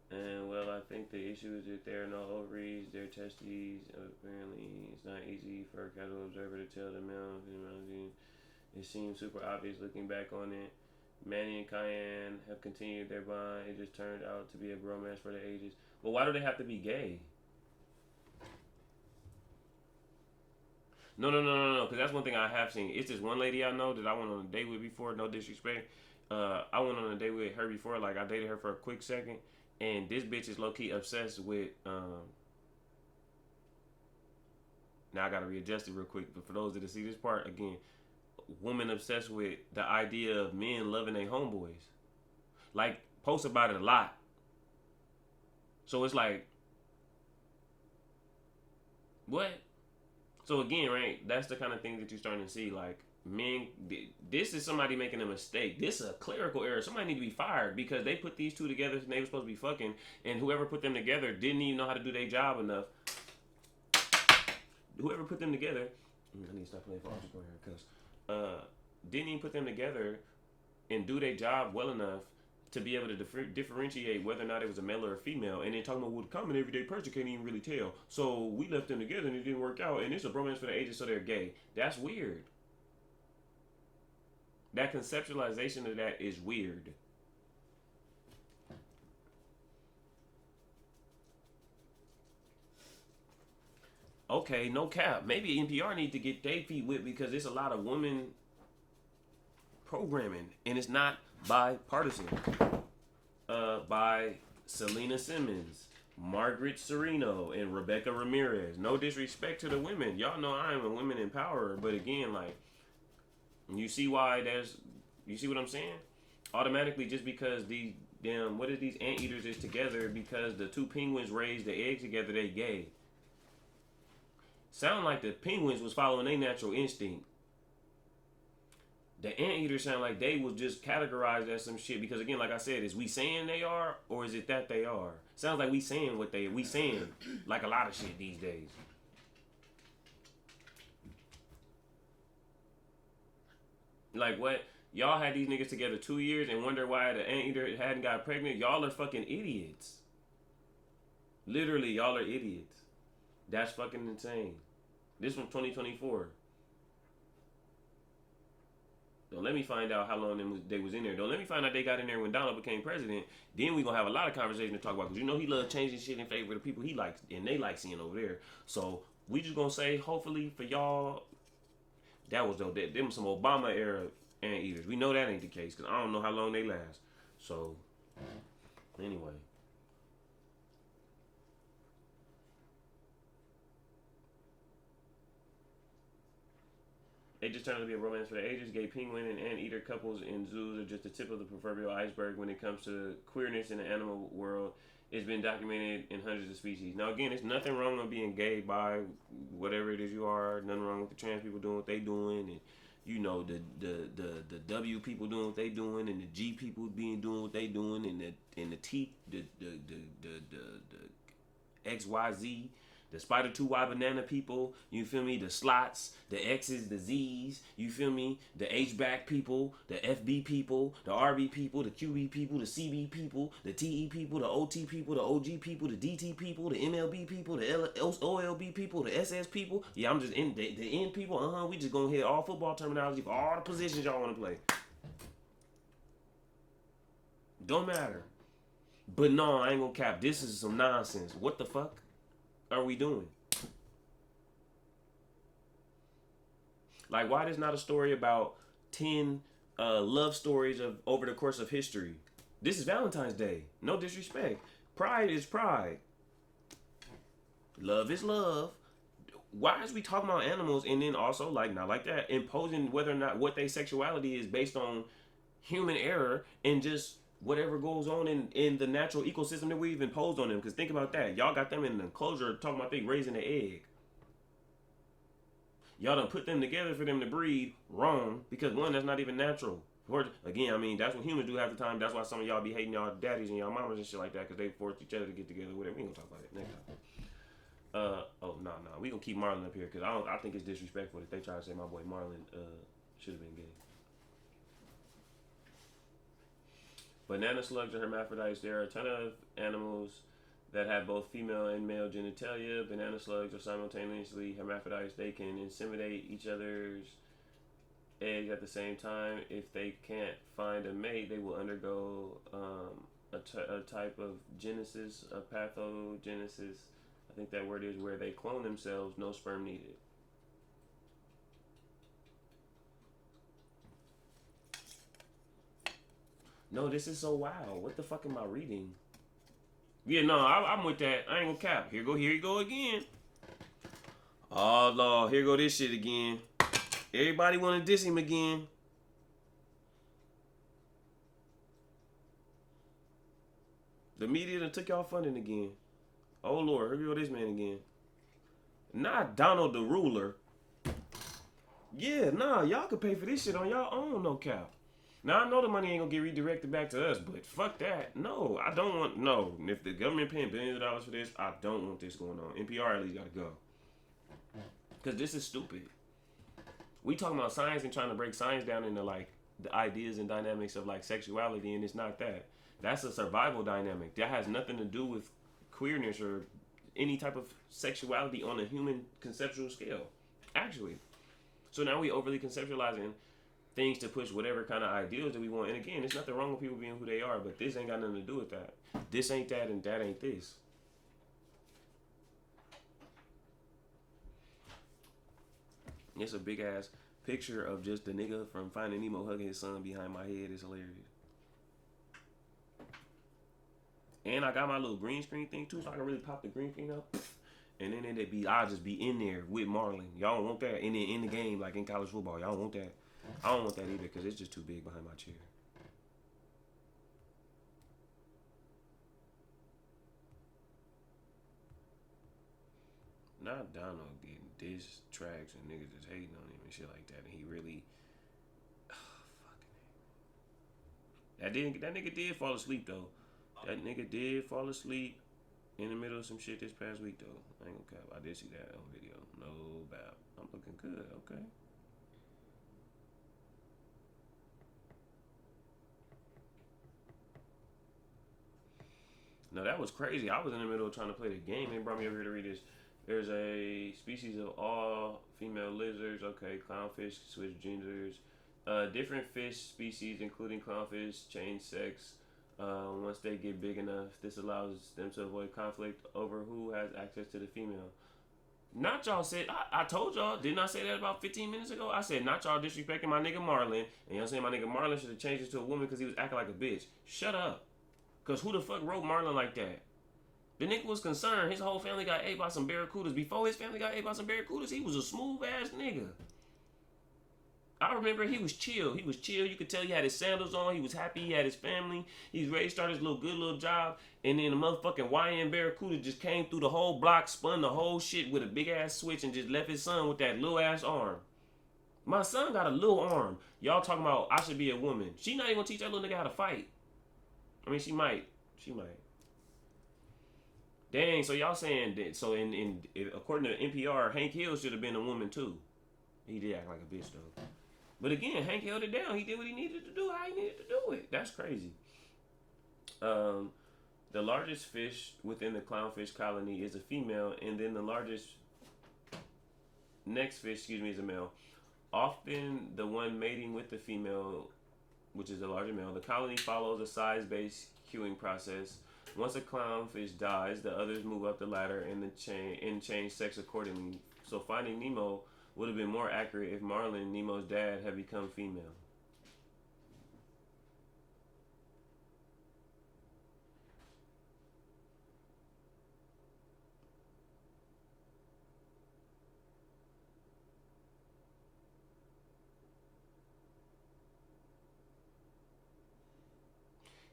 And well, I think the issue is that there are no ovaries, they're testes. Apparently, it's not easy for a casual observer to tell the male and female. It seems super obvious looking back on it. Manny and Cayenne have continued their bond. It just turned out to be a bromance for the ages. Well, why do they have to be gay? No. Because that's one thing I have seen. It's this one lady I know that I went on a date with before. No disrespect. I went on a date with her before. Like, I dated her for a quick second. And this bitch is low-key obsessed with... now I got to readjust it real quick. But for those that see this part, again... woman obsessed with the idea of men loving their homeboys. Like, post about it a lot. So it's like... what? So again, right, that's the kind of thing that you're starting to see. Like, men, this is somebody making a mistake. This is a clerical error. Somebody need to be fired because they put these two together and they were supposed to be fucking, and whoever put them together didn't even know how to do their job enough. Whoever put them together, I need to stop playing for algebra here because didn't even put them together and do their job well enough to be able to differentiate whether or not it was a male or a female. And then talking about, well, the common everyday person can't even really tell. So we left them together and it didn't work out. And it's a bromance for the ages, so they're gay. That's weird. That conceptualization of that is weird. Okay, no cap. Maybe NPR need to get their feet wet because there's a lot of women programming and it's not bipartisan. By Selena Simmons, Margaret Serino, and Rebecca Ramirez. No disrespect to the women. Y'all know I am a women empowerer, but again, like, you see why you see what I'm saying? Automatically, just because these damn, what is these anteaters is together because the two penguins raised the egg together, they gay. Sound like the penguins was following their natural instinct. The anteaters sound like they was just categorized as some shit because again, like I said, is we saying they are or is it that they are? Sounds like we saying we saying like a lot of shit these days. Like what? Y'all had these niggas together 2 years and wonder why the anteater hadn't got pregnant? Y'all are fucking idiots. Literally, y'all are idiots. That's fucking insane. This from 2024. Don't let me find out how long they was in there. Don't let me find out they got in there when Donald became president. Then we gonna have a lot of conversation to talk about because you know he loves changing shit in favor of the people he likes and they like seeing over there. So we just gonna say hopefully for y'all that was though them some Obama era anteaters. We know that ain't the case because I don't know how long they last. So anyway. It just turned out to be a romance for the ages. Gay penguin and anteater couples in zoos are just the tip of the proverbial iceberg when it comes to queerness in the animal world. It's been documented in hundreds of species. Now, again, there's nothing wrong with being gay, bi, whatever it is you are. Nothing wrong with the trans people doing what they doing, and you know the W people doing what they doing, and the G people doing what they doing, and the T the XYZ. The Spider 2Y banana people, you feel me? The slots, the X's, the Z's, you feel me? The H-back people, the FB people, the RB people, the QB people, the CB people, the TE people, the OT people, the OG people, the DT people, the MLB people, the OLB people, the SS people. Yeah, I'm just in the N people. We just gonna hit all football terminology for all the positions y'all want to play. Don't matter. But no, I ain't gonna cap. This is some nonsense. What the fuck are we doing? Like, why there's not a story about 10 love stories of over the course of history? This is Valentine's Day. No disrespect. Pride is pride. Love is love. Why is we talking about animals and then also, like, not like that, imposing whether or not what their sexuality is based on human error and just whatever goes on in the natural ecosystem that we've imposed on them. Because think about that. Y'all got them in an enclosure talking about they raising an egg. Y'all done put them together for them to breed. Wrong. Because one, that's not even natural. Again, I mean, that's what humans do half the time. That's why some of y'all be hating y'all daddies and y'all mamas and shit like that. Because they forced each other to get together. Whatever. We ain't gonna talk about it next time. No. We gonna keep Marlon up here. Because I think it's disrespectful that they try to say my boy Marlon should have been gay. Banana slugs are hermaphrodites. There are a ton of animals that have both female and male genitalia. Banana slugs are simultaneously hermaphrodites. They can inseminate each other's eggs at the same time. If they can't find a mate, they will undergo a type of genesis, a pathogenesis. I think that word is where they clone themselves. No sperm needed. No, this is so wild. What the fuck am I reading? Yeah, no, I'm with that. I ain't gonna cap. Here you go again. Oh, Lord. Here go this shit again. Everybody want to diss him again. The media done took y'all funding again. Oh, Lord. Here go this man again. Not Donald the ruler. Yeah, nah. Y'all could pay for this shit on y'all own, no cap. Now, I know the money ain't gonna get redirected back to us, but fuck that. No, I don't want, no. If the government paying billions of dollars for this, I don't want this going on. NPR at least gotta go. Because this is stupid. We talking about science and trying to break science down into, like, the ideas and dynamics of, like, sexuality, and it's not that. That's a survival dynamic. That has nothing to do with queerness or any type of sexuality on a human conceptual scale. Actually. So now we overly conceptualizing things to push whatever kind of ideals that we want. And again, there's nothing wrong with people being who they are, but this ain't got nothing to do with that. This ain't that, and that ain't this. It's a big ass picture of just the nigga from Finding Nemo hugging his son behind my head. It's hilarious. And I got my little green screen thing too, so I can really pop the green screen up. And then I'll just be in there with Marlon. Y'all don't want that. And then in the game, like in college football, y'all don't want that. I don't want that either because it's just too big behind my chair. Not Donald getting diss tracks and niggas just hating on him and shit like that. And he really, fucking that nigga did fall asleep though. That nigga did fall asleep in the middle of some shit this past week though. I ain't gonna cap. I did see that on video. No doubt. I'm looking good. Okay. No, that was crazy. I was in the middle of trying to play the game. They brought me over here to read this. There's a species of all female lizards. Okay, clownfish switch genders. Different fish species, including clownfish, change sex once they get big enough. This allows them to avoid conflict over who has access to the female. Not y'all said, I told y'all, didn't I say that about 15 minutes ago? I said, not y'all disrespecting my nigga Marlon. And y'all saying my nigga Marlon should have changed it to a woman because he was acting like a bitch. Shut up. Because who the fuck wrote Marlon like that? The nigga was concerned. His whole family got ate by some barracudas. Before his family got ate by some barracudas, he was a smooth ass nigga. I remember he was chill. He was chill. You could tell he had his sandals on. He was happy. He had his family. He was ready to start his little job. And then the motherfucking YN barracuda just came through the whole block, spun the whole shit with a big ass switch, and just left his son with that little ass arm. My son got a little arm. Y'all talking about I should be a woman. She not even gonna teach that little nigga how to fight. I mean, she might. Dang, so y'all saying that, so in according to NPR, Hank Hill should have been a woman too. He did act like a bitch though. But again, Hank held it down. He did what he needed to do, how he needed to do it. That's crazy. The largest fish within the clownfish colony is a female, and then the next fish, is a male. Often the one mating with the female, which is the larger male. The colony follows a size-based queuing process. Once a clownfish dies, the others move up the ladder and change sex accordingly. So Finding Nemo would have been more accurate if Marlin, Nemo's dad, had become female.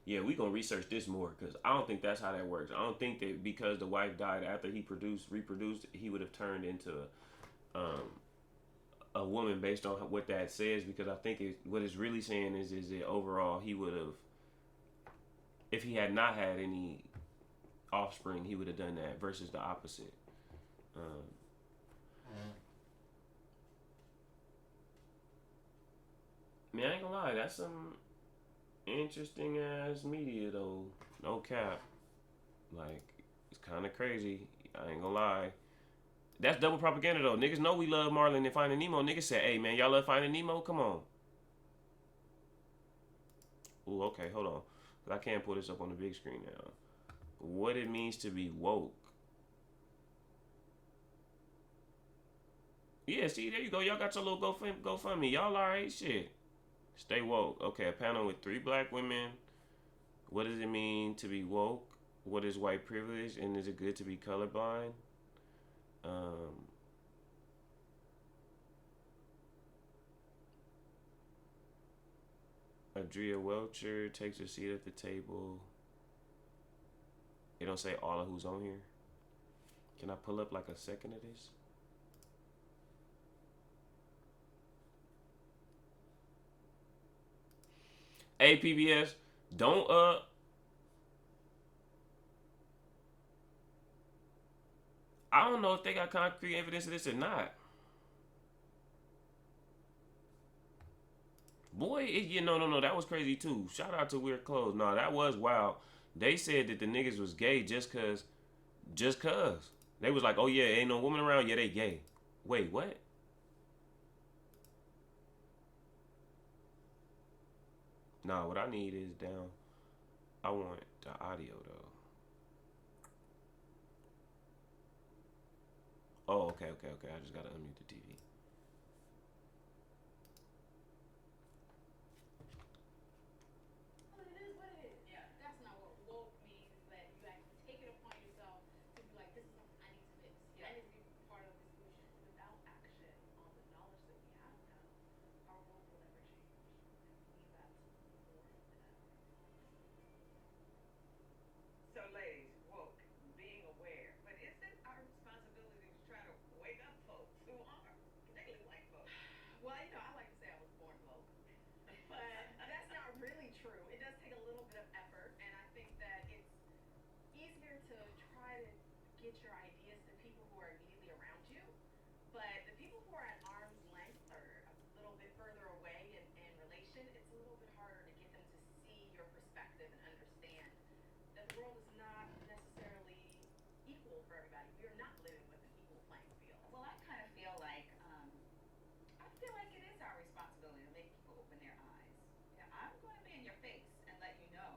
yeah, we gonna research this more because I don't think that's how that works. I don't think that because the wife died after he reproduced, he would have turned into um, a woman based on what that says. Because I think what it's really saying is that overall he would have, if he had not had any offspring, he would have done that versus the opposite. Um, Man, I ain't gonna lie, that's some interesting ass media though. No cap. Like, it's kind of crazy. I ain't gonna lie. That's double propaganda though. Niggas know we love Marlin and Finding Nemo. Niggas said, "Hey man, y'all love Finding Nemo? Come on." Ooh, okay, hold on. I can't pull this up on the big screen now. What it means to be woke. Yeah, see, there you go. Y'all got your little GoFundMe. Y'all alright? Shit. Stay woke. Okay, a panel with 3 black women. What does it mean to be woke? What is white privilege? And is it good to be colorblind? Um, Adria Welcher takes her seat at the table. It don't say all of who's on here. Can I pull up like a second of this? Hey PBS, don't I don't know if they got concrete evidence of this or not. Boy, no, that was crazy too. Shout out to Weird Clothes. No, that was wild. They said that the niggas was gay just cause. They was like, oh yeah, ain't no woman around. Yeah, they gay. Wait, what? Nah, what I need is down. I want the audio though. Oh, okay. I just gotta unmute the TV. Well, it is what it is. Yeah. That's not what woke means, that you actually take it upon yourself to be like, this is something I need to fix. Yeah. I need to be part of the solution. Without action on the knowledge that we have now, our world will never change. And we need that more than ever. So, ladies, woke, being aware. But is it our responsibility to try to wake up folks who are, particularly white folks? Well, I like to say I was born woke, but that's not really true. It does take a little bit of effort, and I think that it's easier to try to get your ideas to people who are immediately around you. But the people who are at arm's length or a little bit further away in relation, it's a little bit harder to get them to see your perspective and understand that the world is not necessarily equal for everybody. We are not living with an equal playing field. Well, I feel like it is our responsibility to make people open their eyes. Yeah, I'm going to be in your face and let you know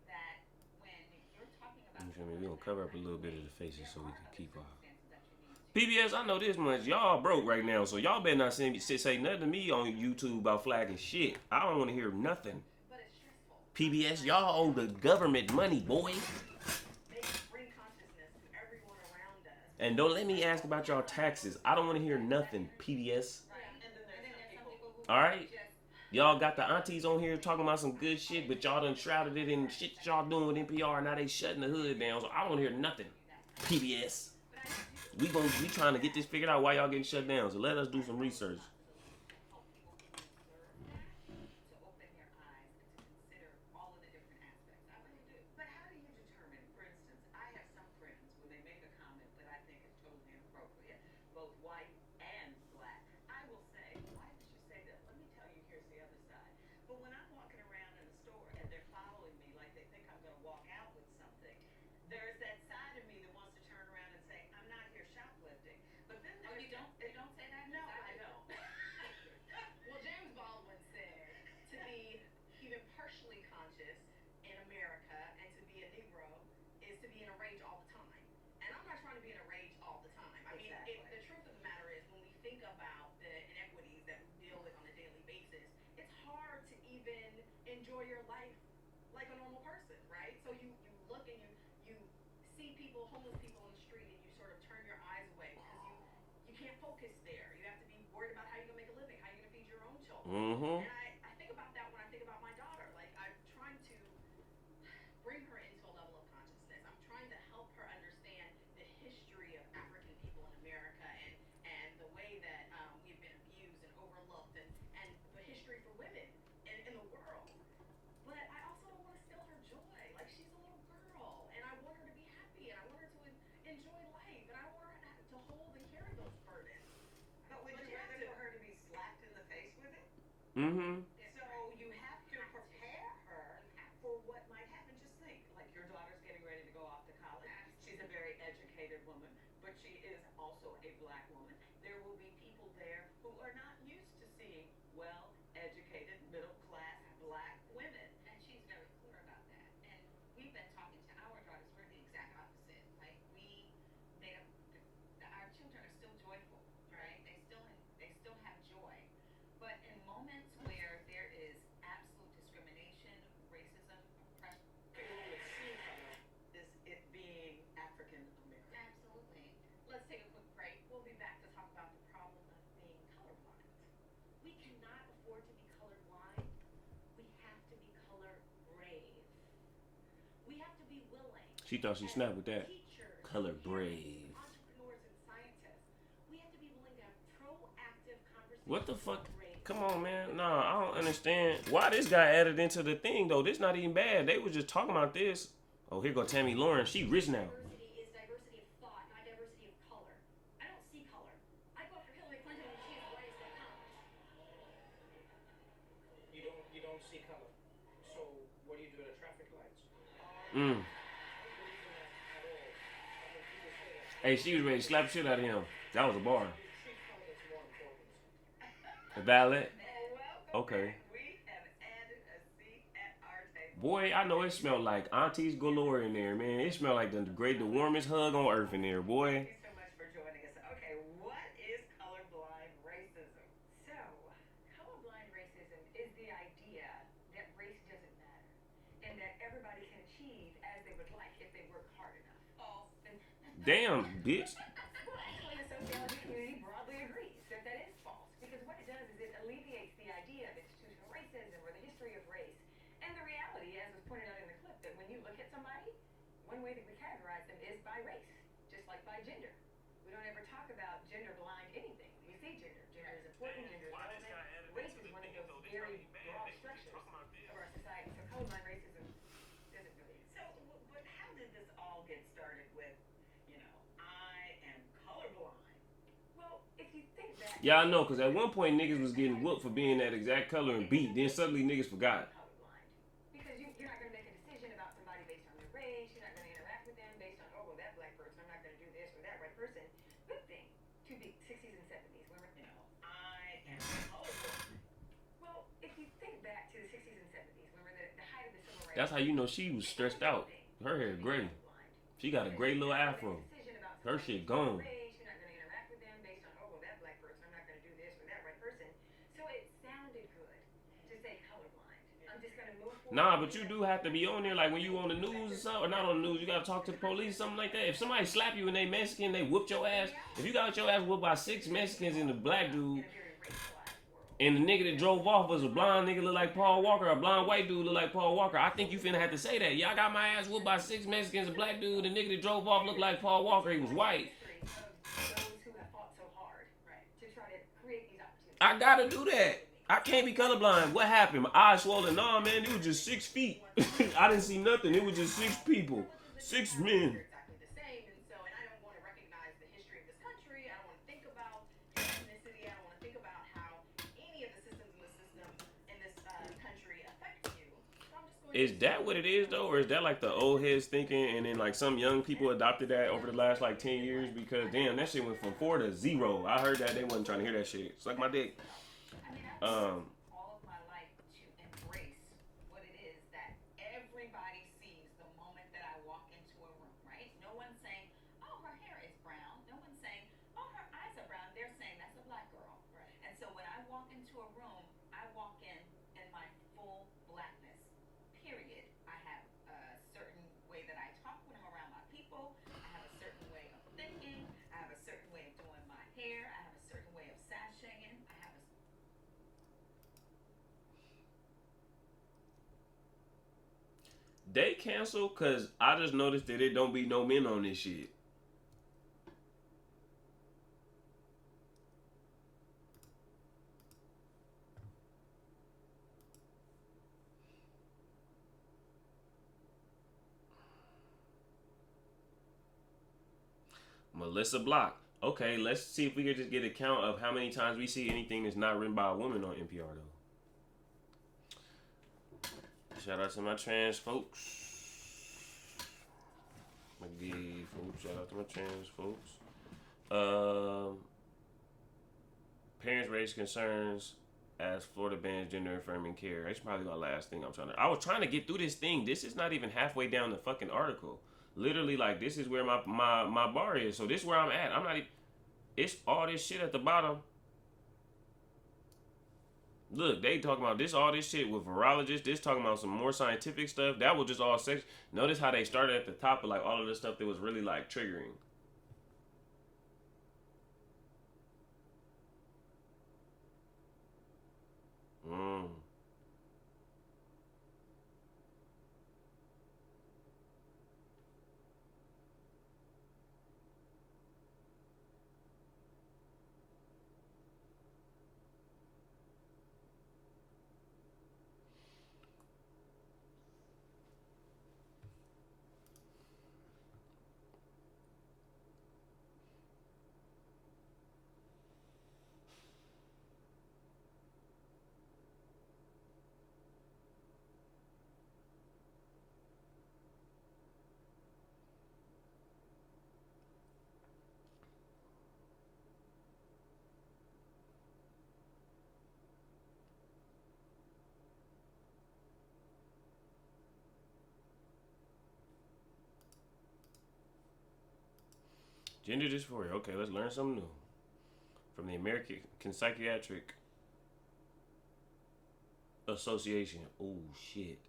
that when you're talking about You feel me? someone We in gonna that cover up a kind little of bit way, of the faces there so we are can other keep our circumstances that you need to PBS, I know this much. Y'all broke right now, so y'all better not say nothing to me on YouTube about flagging shit. I don't want to hear nothing. But it's stressful. PBS, y'all owe the government money, boy. Bring consciousness to everyone around us. And don't let me ask about y'all taxes. I don't want to hear nothing, PBS. Right. And then there's some people who All right? just Y'all got the aunties on here talking about some good shit, but y'all done shrouded it in shit y'all doing with NPR. Now they shutting the hood down, so I don't hear nothing. PBS. We trying to get this figured out why y'all getting shut down. So let us do some research. help people who deserve that to open their eyes and to consider all of the different aspects. I really do. But how do you determine, for instance, I have some friends when they make a comment that I think is totally inappropriate, both white and black, I will say, why did you say that? Let me tell you, here's the other side. But when I'm walking around in the store and they're following me like they think I'm going to walk out with something, there's that side of me that wants to turn around and say, I'm not here shoplifting. But then Oh, there's you don't say that? No, Because I do. don't. Well, James Baldwin said to be even partially conscious in America and to be a Negro is to be in a rage all the time. And I'm not trying to be in a rage all the time. I mean, Exactly. the truth of the matter is when we think about the inequities that we deal with on a daily basis, it's hard to even enjoy your life like a normal person, right? So you look and you see people, homeless people in the street, and you sort of turn your eyes away because you can't focus there. You have to be worried about how you're gonna make a living, how you're gonna feed your own children. Mm-hmm. And I think about that when I think about my daughter. Like I'm trying to Mm-hmm. So you have to prepare her for what might happen. Just think, like your daughter's getting ready to go off to college. She's a very educated woman, but she is also a black woman. There will be people there who are not used to seeing well-educated, middle-class black women. And she's very clear about that. And we've been talking to our daughters. We're the exact opposite. Like we made up. Our children are still joyful, right? They still have joy. But in moments where there is absolute discrimination, racism, oppression, With skin color is it being African American. absolutely. Let's take a quick break. We'll be back to talk about the problem of being colorblind. We cannot afford to be colorblind. We have to be color brave. We have to be willing. She thought she as snapped with that. teachers, Color parents, brave. entrepreneurs, and scientists. We have to be willing to have proactive conversations. What the fuck? with race. Come on, man. Nah, I don't understand why this guy added into the thing though. This not even bad. They was just talking about this. Oh, here go Tammy Lauren. She rich now. Diversity is diversity of thought, not diversity of color. I don't see color. I vote for Hillary Clinton when she is the whitest in Congress. You don't see color. So what do you do at traffic lights? Mm. I don't believe in that at all. I mean, people say that. Hey, she was ready to slap the shit out of him. That was a bar. It's street color that's more important. A valet. Welcome Okay. back. We have added a seat at our table. Boy, I know it smelled like aunties galore in there, man. It smelled like the warmest hug on earth in there, boy. Thank you so much for joining us. Okay, what is colorblind racism? So, colorblind racism is the idea that race doesn't matter and that everybody can achieve as they would like if they work hard enough. False. Damn, bitch. Well, actually, the sociology community broadly agrees that that is false because what it does is it alleviates the idea of institutional racism or the history of race. And the reality, as was pointed out in the clip, that when you look at somebody, one way that we categorize them is by race, just like by gender. We don't ever talk about gender blind anything. We see gender. Gender is important, gender is relevant. Race is one of those very broad structures of our society. So colorblind racism doesn't really exist. So, but how did this all get started with, I am colorblind? Well, if you think back, Yeah, I know, because at one point niggas was getting whooped for being that exact color and beat. Then suddenly niggas forgot. colorblind, because you're not going to make a decision about somebody based on their race. You're not going to interact with them based on, oh, well, that black person, I'm not going to do this or that white person. Good thing to be 60s and 70s. I am colorblind. Well, if you think back to the 60s and 70s, when we're the height of the civil rights. That's how you know she was stressed out. Her hair gray. She got a gray little afro. Her shit gone. You're not going to interact with them based on, oh, well, that black person, I'm not going to do this or that white person. So it sounded good to say colorblind. I'm just going to move forward. Nah, but you do have to be on there, like when you on the news or something, or not on the news, you gotta talk to the police, something like that. If somebody slap you and they Mexican, they whooped your ass. If you got your ass whooped by 6 Mexicans and a black dude, In a very racialized world. and the nigga that drove off was a blonde nigga look like Paul Walker, a blonde white dude look like Paul Walker, I think you finna have to say that. Yeah, I got my ass whooped by 6 Mexicans, a black dude, the nigga that drove off looked like Paul Walker, he was white. Of those who have fought so hard to try to create these opportunities. I gotta do that. I can't be colorblind. What happened? My eyes swollen. Nah, man, it was just 6 feet. I didn't see nothing. It was just 6 people. 6 men. Exactly the same, and I don't want to recognize the history of this country. I don't want to think about ethnicity. I don't want to think about how any of the systems in this country affect you. So I'm just going Is that what it is though, or is that like the old heads thinking, and then like some young people adopted that over the last like 10 years? Because damn, that shit went from 4 to 0. I heard that they wasn't trying to hear that shit. Suck my dick. All of my life to embrace what it is that everybody sees the moment that I walk into a room, right? No one's saying, oh, her hair is brown. No one's saying, oh, her eyes are brown. They're saying that's a black girl. Right. And so when I walk into a room, I walk in my full blackness, period. I have a certain way that I talk when I'm around my people. I have a certain way of thinking. I have a certain way of doing my hair. I have a certain way of sashaying. I have a They cancel because I just noticed that it don't be no men on this shit. Melissa Block. Okay, let's see if we can just get a count of how many times we see anything that's not written by a woman on NPR though. Shout out to my trans folks. My gay folks. Shout out to my trans folks. Parents raise concerns as Florida bans gender affirming care. That's probably my last thing I was trying to get through this thing. This is not even halfway down the fucking article. Literally, like, this is where my bar is. So this is where I'm at. I'm not even... It's all this shit at the bottom. Look, they talking about this, all this shit with virologists. This talking about some more scientific stuff. That was just all sex. Notice how they started at the top of, like, all of the stuff that was really, like, triggering. Gender dysphoria. Okay, let's learn something new. From the American Psychiatric Association. Oh, shit.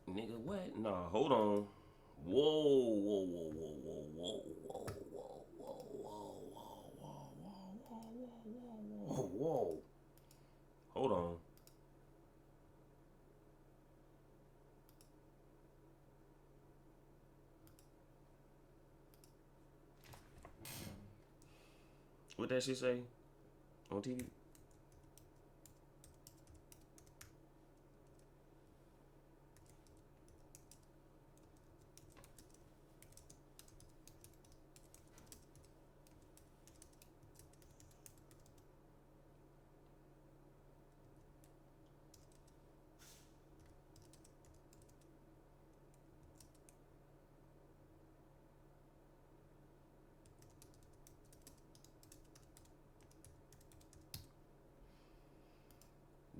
Nigga, what? Nah, hold on. Whoa, whoa, whoa, whoa, whoa, whoa, whoa, whoa, whoa, whoa, whoa, whoa, whoa, whoa, whoa. Hold on. What that shit say on TV?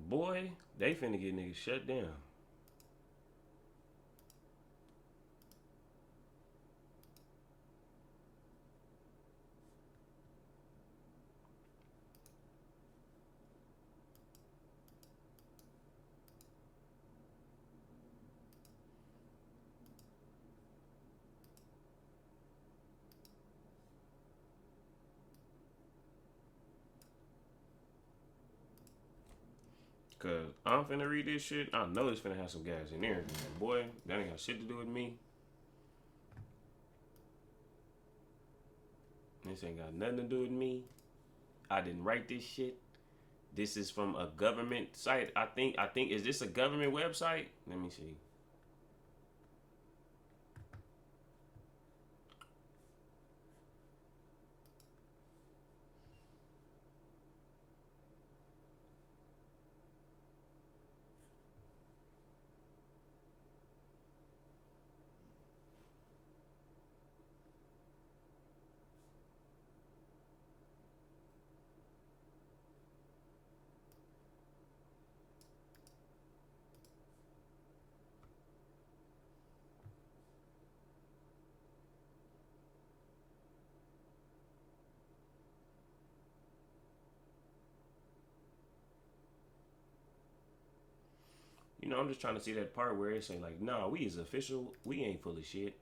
Boy, they finna get niggas shut down. Cause I'm finna read this shit. I know it's finna have some gas in there. Boy, that ain't got shit to do with me. This ain't got nothing to do with me. I didn't write this shit. This is from a government site. I think is this a government website? Let me see. You know, I'm just trying to see that part where it say like, nah, we is official. We ain't full of shit.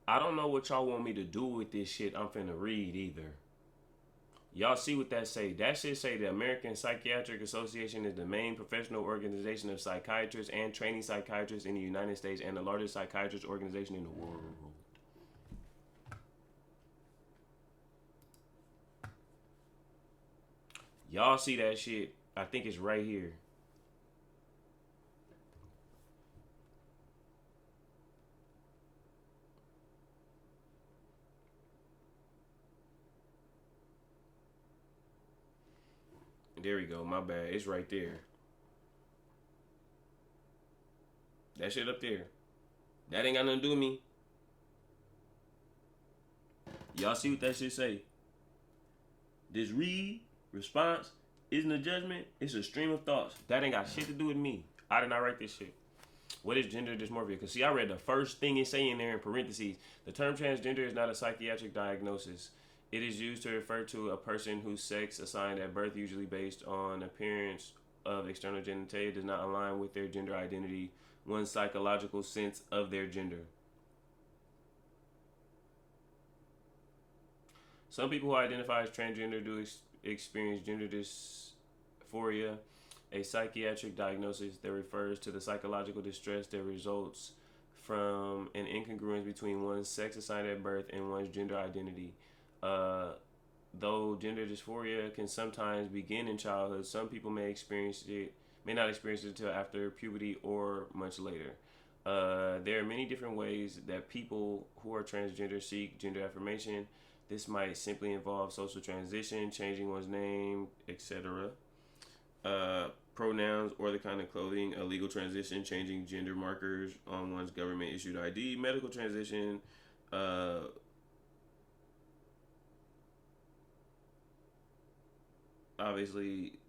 I don't know what y'all want me to do with this shit I'm finna read either. Y'all see what that say? That shit say the American Psychiatric Association is the main professional organization of psychiatrists and training psychiatrists in the United States and the largest psychiatrist organization in the world. Y'all see that shit? I think it's right here. There we go. My bad. It's right there. That shit up there. That ain't got nothing to do with me. Y'all see what that shit say? This read response isn't a judgment. It's a stream of thoughts. That ain't got shit to do with me. I did not write this shit. What is gender dysmorphia? Because see, I read the first thing it say in there in parentheses. The term transgender is not a psychiatric diagnosis. It is used to refer to a person whose sex assigned at birth, usually based on appearance of external genitalia, does not align with their gender identity, one's psychological sense of their gender. Some people who identify as transgender do experience gender dysphoria, a psychiatric diagnosis that refers to the psychological distress that results from an incongruence between one's sex assigned at birth and one's gender identity. Though gender dysphoria can sometimes begin in childhood, some people may not experience it until after puberty or much later. There are many different ways that people who are transgender seek gender affirmation. This might simply involve social transition, changing one's name, etc. Pronouns or the kind of clothing, a legal transition, changing gender markers on one's government issued ID, medical transition, obviously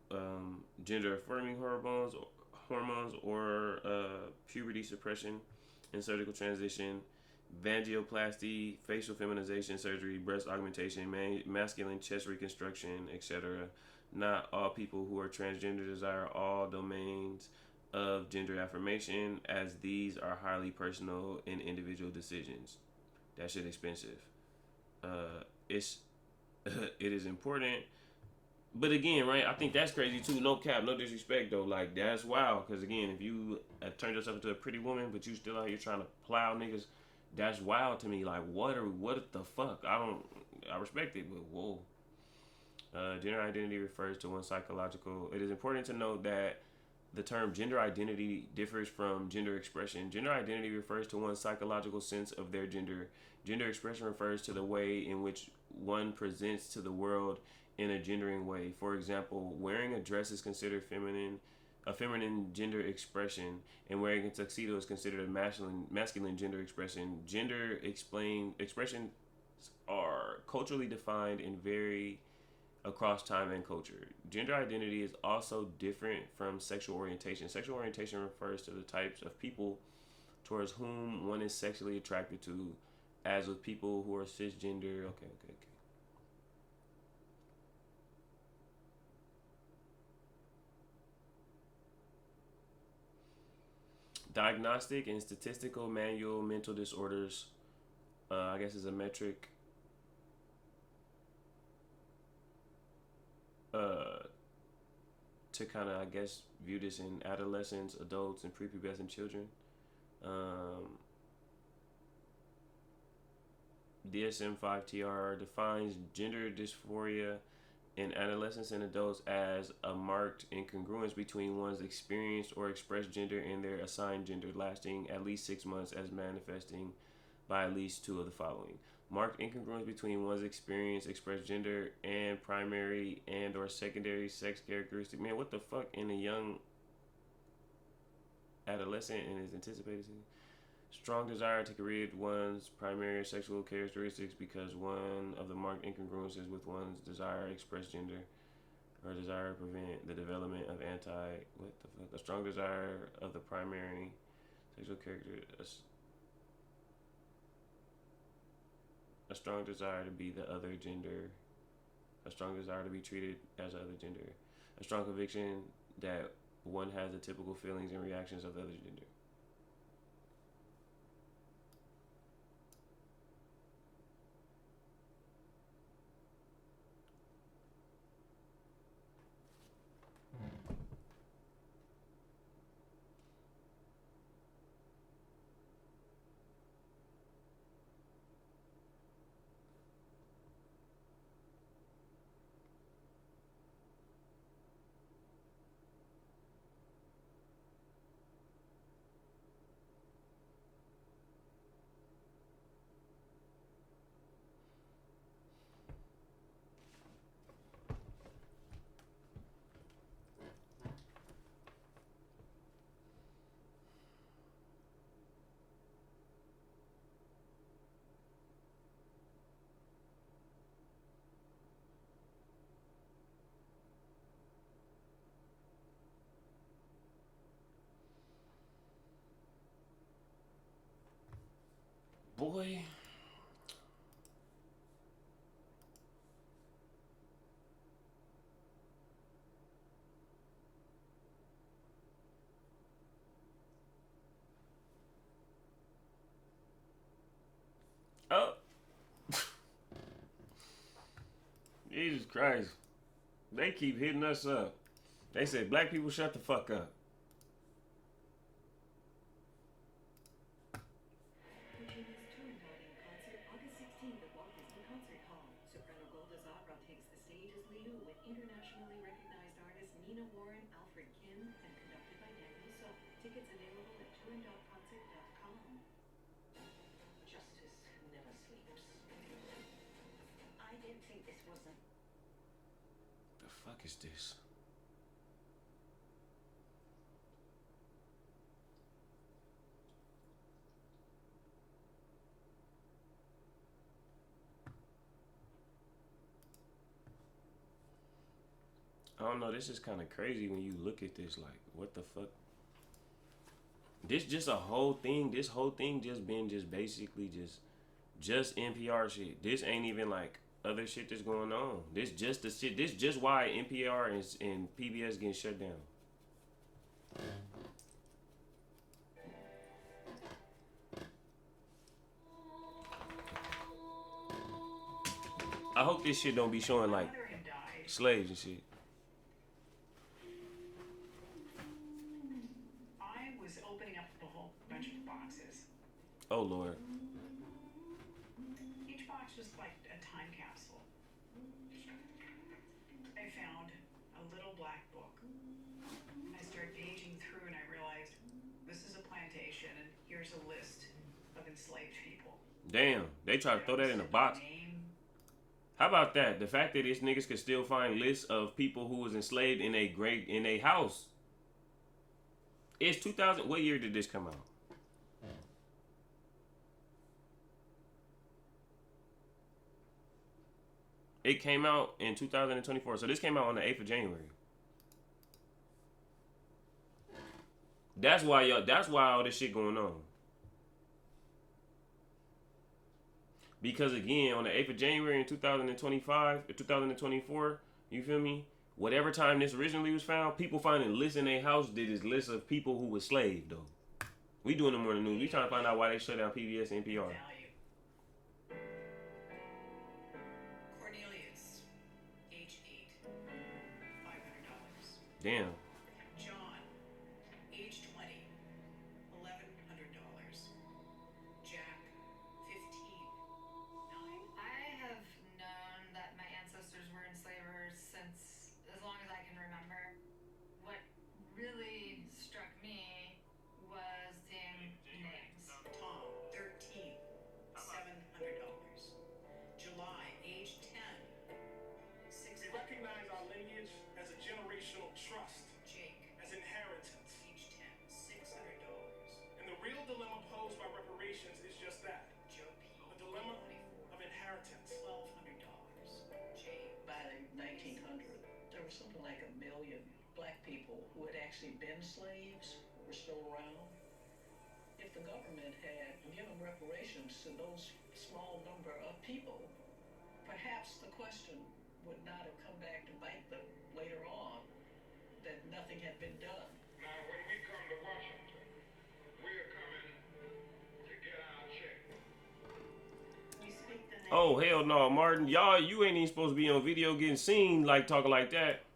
gender affirming hormones or puberty suppression and surgical transition, vagioplasty, facial feminization surgery, breast augmentation, masculine chest reconstruction, etc. Not all people who are transgender desire all domains of gender affirmation, as these are highly personal and individual decisions. That shit expensive. It is important, but again, right? I think that's crazy too. No cap, no disrespect though. Like that's wild. Because again, if you turned yourself into a pretty woman, but you still out here trying to plow niggas, that's wild to me. Like what the fuck? I respect it, but whoa. Gender identity refers to one's psychological. It is important to note that the term gender identity differs from gender expression. Gender identity refers to one's psychological sense of their gender. Gender expression refers to the way in which one presents to the world in a gendering way. For example, wearing a dress is considered a feminine gender expression, and wearing a tuxedo is considered a masculine gender expression. Gender expressions are culturally defined and vary across time and culture. Gender identity is also different from sexual orientation. Sexual orientation refers to the types of people towards whom one is sexually attracted to, as with people who are cisgender. Okay. Diagnostic and statistical manual mental disorders, I guess, is a metric to kind of, I guess, view this in adolescents, adults, and prepubescent children. DSM-5-TR defines gender dysphoria in adolescents and adults as a marked incongruence between one's experienced or expressed gender and their assigned gender, lasting at least 6 months, as manifesting by at least two of the following: marked incongruence between one's experienced expressed gender and primary and or secondary sex characteristic. Man, what the fuck in a young adolescent and is anticipated to strong desire to create one's primary sexual characteristics because one of the marked incongruences with one's desire expressed gender or desire to prevent the development of a strong desire of the primary sexual character, a strong desire to be the other gender, a strong desire to be treated as the other gender, a strong conviction that one has the typical feelings and reactions of the other gender. boy. Oh, Jesus Christ. They keep hitting us up. They said, black people, shut the fuck up. Virginia's touring concert August 16th at Walt Disney Concert Hall. Soprano Golda Zabra takes the stage as Liu with internationally recognized artists Nina Warren, Alfred Kim, and conducted by Daniel So. Tickets available at touring.concert.com. Justice never sleeps. I did think this wasn't. The fuck is this? I don't know. This is kind of crazy when you look at this. Like, what the fuck? This just a whole thing. This whole thing just been basically just NPR shit. This ain't even like other shit that's going on. This just the shit. This just why NPR and PBS getting shut down. I hope this shit don't be showing like My mother had died. slaves and shit. I was opening up a whole bunch of boxes. Oh Lord. Each box was like a time capsule. I found a little black book. I started paging through and I realized this is a plantation and here's a list of enslaved people. Damn. They try to throw that in a box. Name. How about that? The fact that these niggas could still find lists of people who was enslaved in a house. It's 2000. What year did this come out? It came out in 2024. So this came out on the 8th of January. That's why all this shit going on. Because again, on the 8th of January in 2025, 2024, you feel me? Whatever time this originally was found, people finding lists in their house did this list of people who were slaved though. We doing them more than news. We trying to find out why they shut down PBS and NPR. Value. Cornelius, age 8, $500. Damn. John, age 20, $1,100. Jack, 15, 9. I have known that my ancestors were enslavers since as long as I can remember. What really struck me was seeing names. Tom, 13, $700. July, age 10, We $600. recognize our lineage as a generational trust, Jake, as inheritance. age 10, $600. And the real dilemma posed by reparations is just that, Joe P, a dilemma 24, of inheritance. $1,200. Jake, By the 1900, there was something like 1 million black people who had actually been slaves who were still around. If the government had given reparations to those small number of people, perhaps the question would not have come back to bite them later on that nothing had been done. Now, when we come to Washington, we're coming to get our check. we speak the name. Oh hell no, Martin. Y'all, you ain't even supposed to be on video getting seen like talking like that.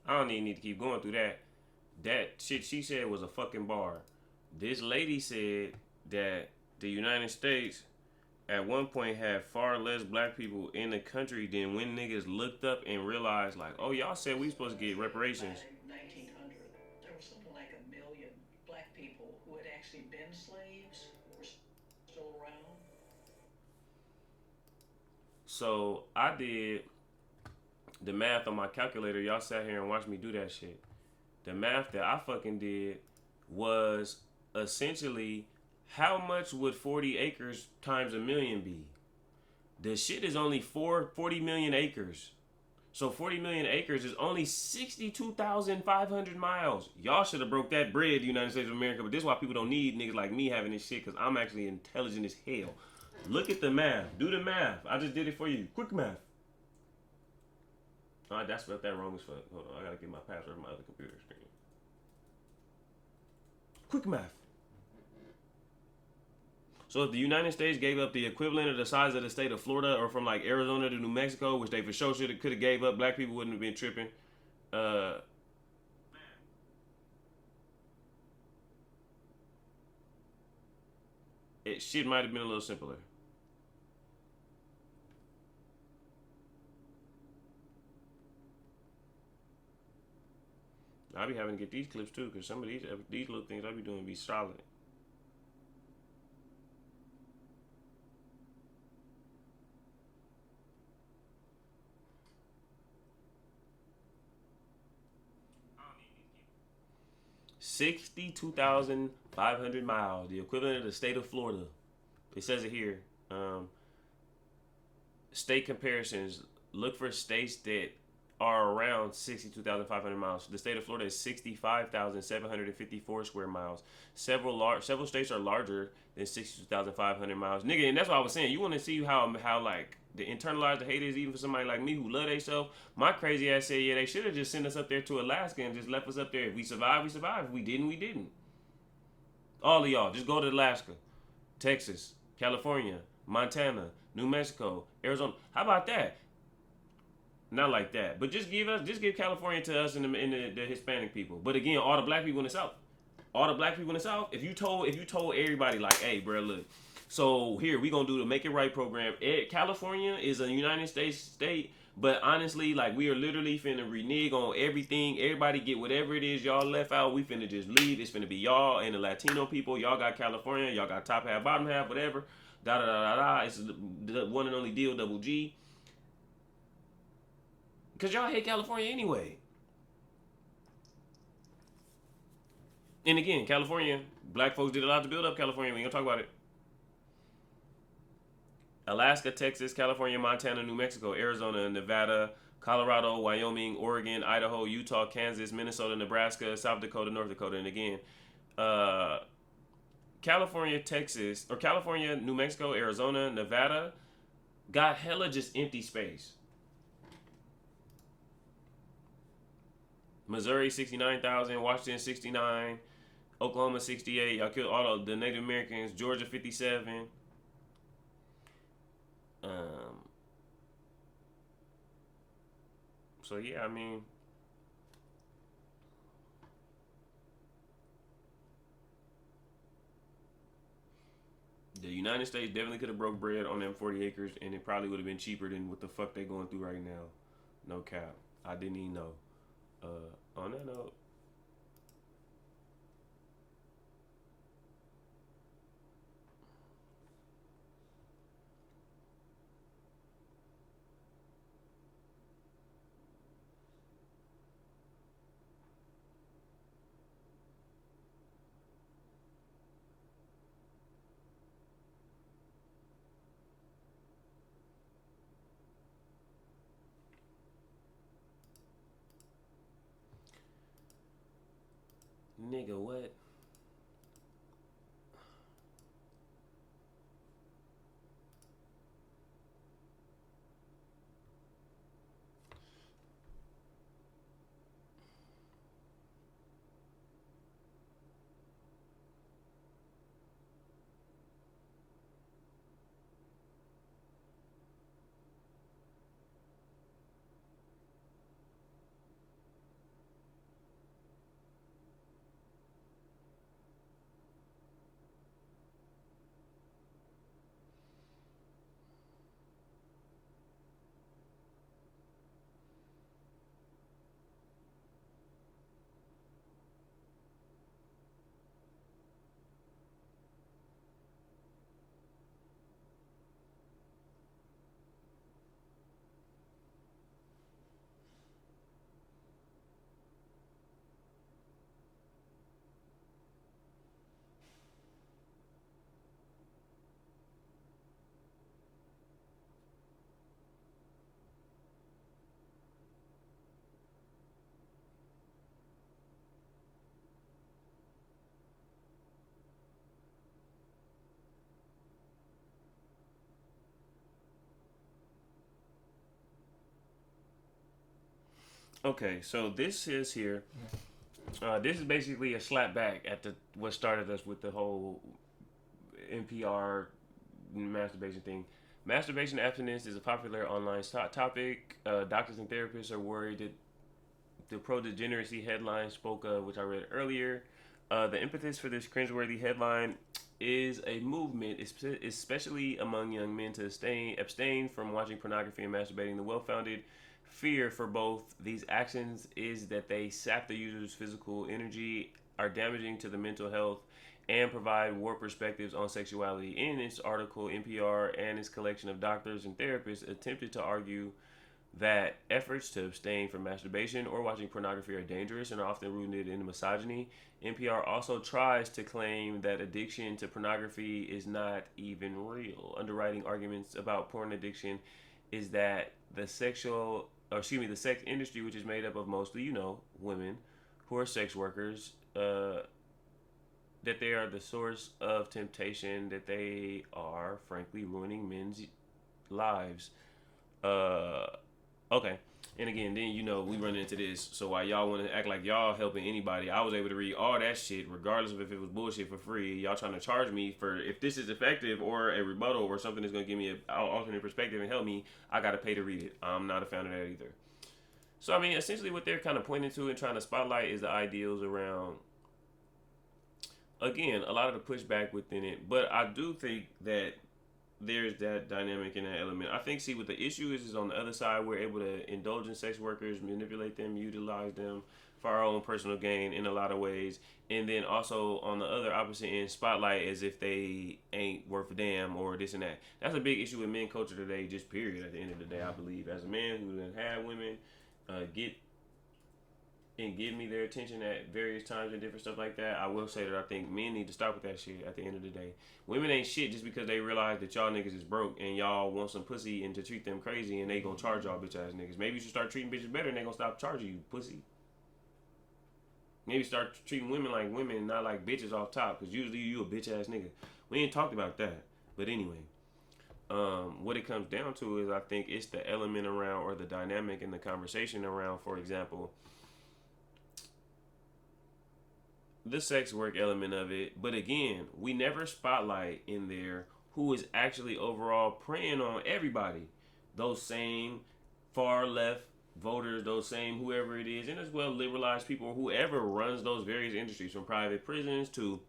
I don't even need to keep going through that. That shit she said was a fucking bar. This lady said that the United States at one point had far less black people in the country than when niggas looked up and realized, like, oh, y'all said we supposed to get reparations. By 1900, there was something like 1 million black people who had actually been slaves, were still around. So I did the math on my calculator. Y'all sat here and watched me do that shit. The math that I fucking did was essentially how much would 40 acres times 1 million be? The shit is only 40 million acres. So 40 million acres is only 62,500 miles. Y'all should have broke that bread, the United States of America. But this is why people don't need niggas like me having this shit, because I'm actually intelligent as hell. Look at the math. Do the math. I just did it for you. Quick math. I spelled that wrong as fuck. Hold on. I got to get my password from my other computer screen. Quick math. So if the United States gave up the equivalent of the size of the state of Florida, or from like Arizona to New Mexico, which they for sure could have gave up, black people wouldn't have been tripping. Shit might have been a little simpler. I be having to get these clips too, because some of these little things I be doing be solid. $62,500 miles, the equivalent of the state of Florida. It says it here. State comparisons. Look for states that are around 62,500 miles. The state of Florida is 65,754 square miles. Several states are larger than 62,500 miles. Nigga, and that's what I was saying. You want to see how like the internalized hate is, even for somebody like me who love themselves. My crazy ass said, yeah, they should have just sent us up there to Alaska and just left us up there. If we survived, we survived. If we didn't, we didn't. All of y'all, just go to Alaska, Texas, California, Montana, New Mexico, Arizona. How about that? Not like that, but just give California to us and the Hispanic people. But again, all the black people in the South, if you told everybody like, hey, bro, look, so here we gonna do the Make It Right program. California is a United States state, but honestly, like, we are literally finna renege on everything. Everybody get whatever it is y'all left out. We finna just leave. It's finna be y'all and the Latino people. Y'all got California. Y'all got top half, bottom half, whatever. Da da da da da. It's the one and only deal, double G. Because y'all hate California anyway. And again, California, black folks did a lot to build up California. We ain't gonna talk about it. Alaska, Texas, California, Montana, New Mexico, Arizona, Nevada, Colorado, Wyoming, Oregon, Idaho, Utah, Kansas, Minnesota, Nebraska, South Dakota, North Dakota. And again, California, Texas, or California, New Mexico, Arizona, Nevada got hella just empty space. Missouri 69,000, Washington 69, Oklahoma 68. Y'all killed all of the Native Americans. Georgia 57. So yeah, I mean, the United States definitely could have broke bread on them 40 acres, and it probably would have been cheaper than what the fuck they going through right now. No cap. I didn't even know. On that note, nigga, what? Okay, so this is here. This is basically a slap back at the what started us with the whole NPR masturbation thing. Masturbation abstinence is a popular online topic. Doctors and therapists are worried that the pro-degeneracy headline spoke of, which I read earlier. The impetus for this cringeworthy headline is a movement, especially among young men, to abstain from watching pornography and masturbating. The well-founded fear for both these actions is that they sap the user's physical energy, are damaging to the mental health, and provide warped perspectives on sexuality. In its article, NPR and its collection of doctors and therapists attempted to argue that efforts to abstain from masturbation or watching pornography are dangerous and are often rooted in misogyny. NPR also tries to claim that addiction to pornography is not even real. Underwriting arguments about porn addiction is that the sex industry, which is made up of mostly, women who are sex workers, that they are the source of temptation, that they are frankly ruining men's lives. Uh, Okay. And again, then we run into this. So while y'all want to act like y'all helping anybody, I was able to read all that shit, regardless of if it was bullshit for free. Y'all trying to charge me for if this is effective or a rebuttal or something that's gonna give me an alternate perspective and help me. I gotta pay to read it. I'm not a fan of that either. So I mean, essentially, what they're kind of pointing to and trying to spotlight is the ideals around. Again, a lot of the pushback within it, but I do think that there's that dynamic in that element. I think, see, what the issue is on the other side, we're able to indulge in sex workers, manipulate them, utilize them for our own personal gain in a lot of ways. And then also on the other opposite end, spotlight as if they ain't worth a damn or this and that. That's a big issue with men culture today, just period, at the end of the day, I believe. As a man who done had women get and give me their attention at various times and different stuff like that, I will say that I think men need to stop with that shit at the end of the day. Women ain't shit just because they realize that y'all niggas is broke and y'all want some pussy and to treat them crazy and they gonna charge y'all bitch ass niggas. Maybe you should start treating bitches better and they gonna stop charging you, pussy. Maybe start treating women like women and not like bitches off top, because usually you a bitch ass nigga. We ain't talked about that. But anyway, what it comes down to is I think it's the element around or the dynamic in the conversation around, for example, the sex work element of it. But again, we never spotlight in there who is actually overall preying on everybody. Those same far left voters, those same whoever it is, and as well liberalized people, whoever runs those various industries, from private prisons to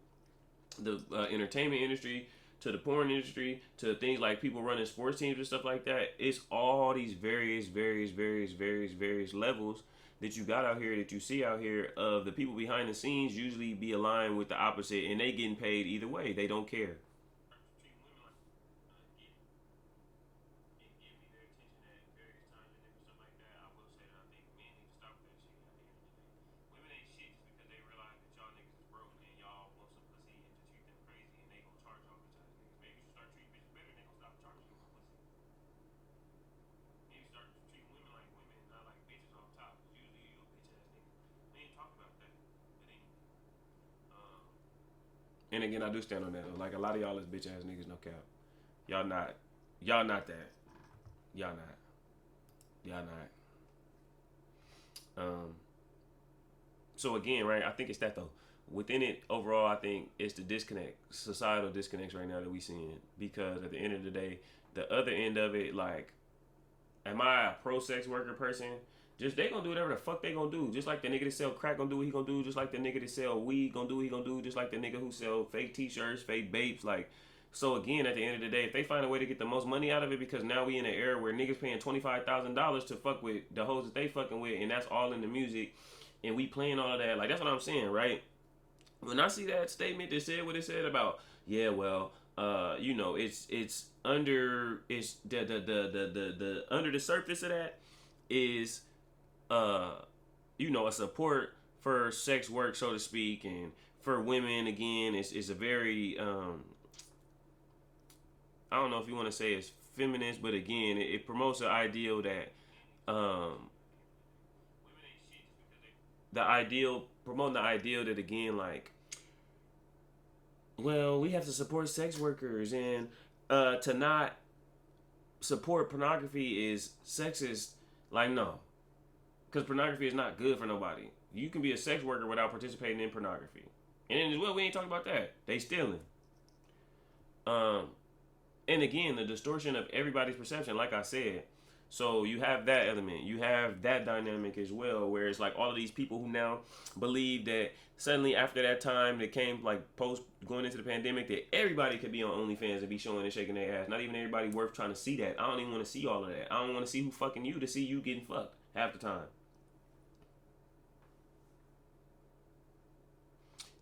the entertainment industry to the porn industry to things like people running sports teams and stuff like that. It's all these various levels that you got out here, that you see out here, of the people behind the scenes usually be aligned with the opposite, and they getting paid either way. They don't care. And again, I do stand on that. Like, a lot of y'all is bitch ass niggas, no cap. Y'all not. Y'all not that. Y'all not. Y'all not. So again, right? I think it's that though. Within it, overall, I think it's the disconnect, societal disconnects right now that we seeing. Because at the end of the day, the other end of it, like, am I a pro sex worker person? Just they gonna do whatever the fuck they gonna do. Just like the nigga that sell crack gonna do what he gonna do. Just like the nigga that sell weed gonna do what he gonna do. Just like the nigga who sell fake t-shirts, fake vapes. Like, so again, at the end of the day, if they find a way to get the most money out of it, because now we in an era where niggas paying $25,000 to fuck with the hoes that they fucking with, and that's all in the music, and we playing all of that. Like, that's what I'm saying, right? When I see that statement that said what it said about, yeah, well, it's under, it's the under the surface of that is a support for sex work, so to speak, and for women. Again, is a very I don't know if you want to say it's feminist, but again, it promotes an ideal that promoting the ideal that, again, like, well, we have to support sex workers, and to not support pornography is sexist. Like, no. because pornography is not good for nobody. You can be a sex worker without participating in pornography. And then as well, we ain't talking about that. They stealing. And again, the distortion of everybody's perception, like I said. So you have that element. You have that dynamic as well, where it's like all of these people who now believe that suddenly after that time that came like post going into the pandemic that everybody could be on OnlyFans and be showing and shaking their ass. Not even everybody worth trying to see that. I don't even want to see all of that. I don't want to see who fucking you to see you getting fucked half the time.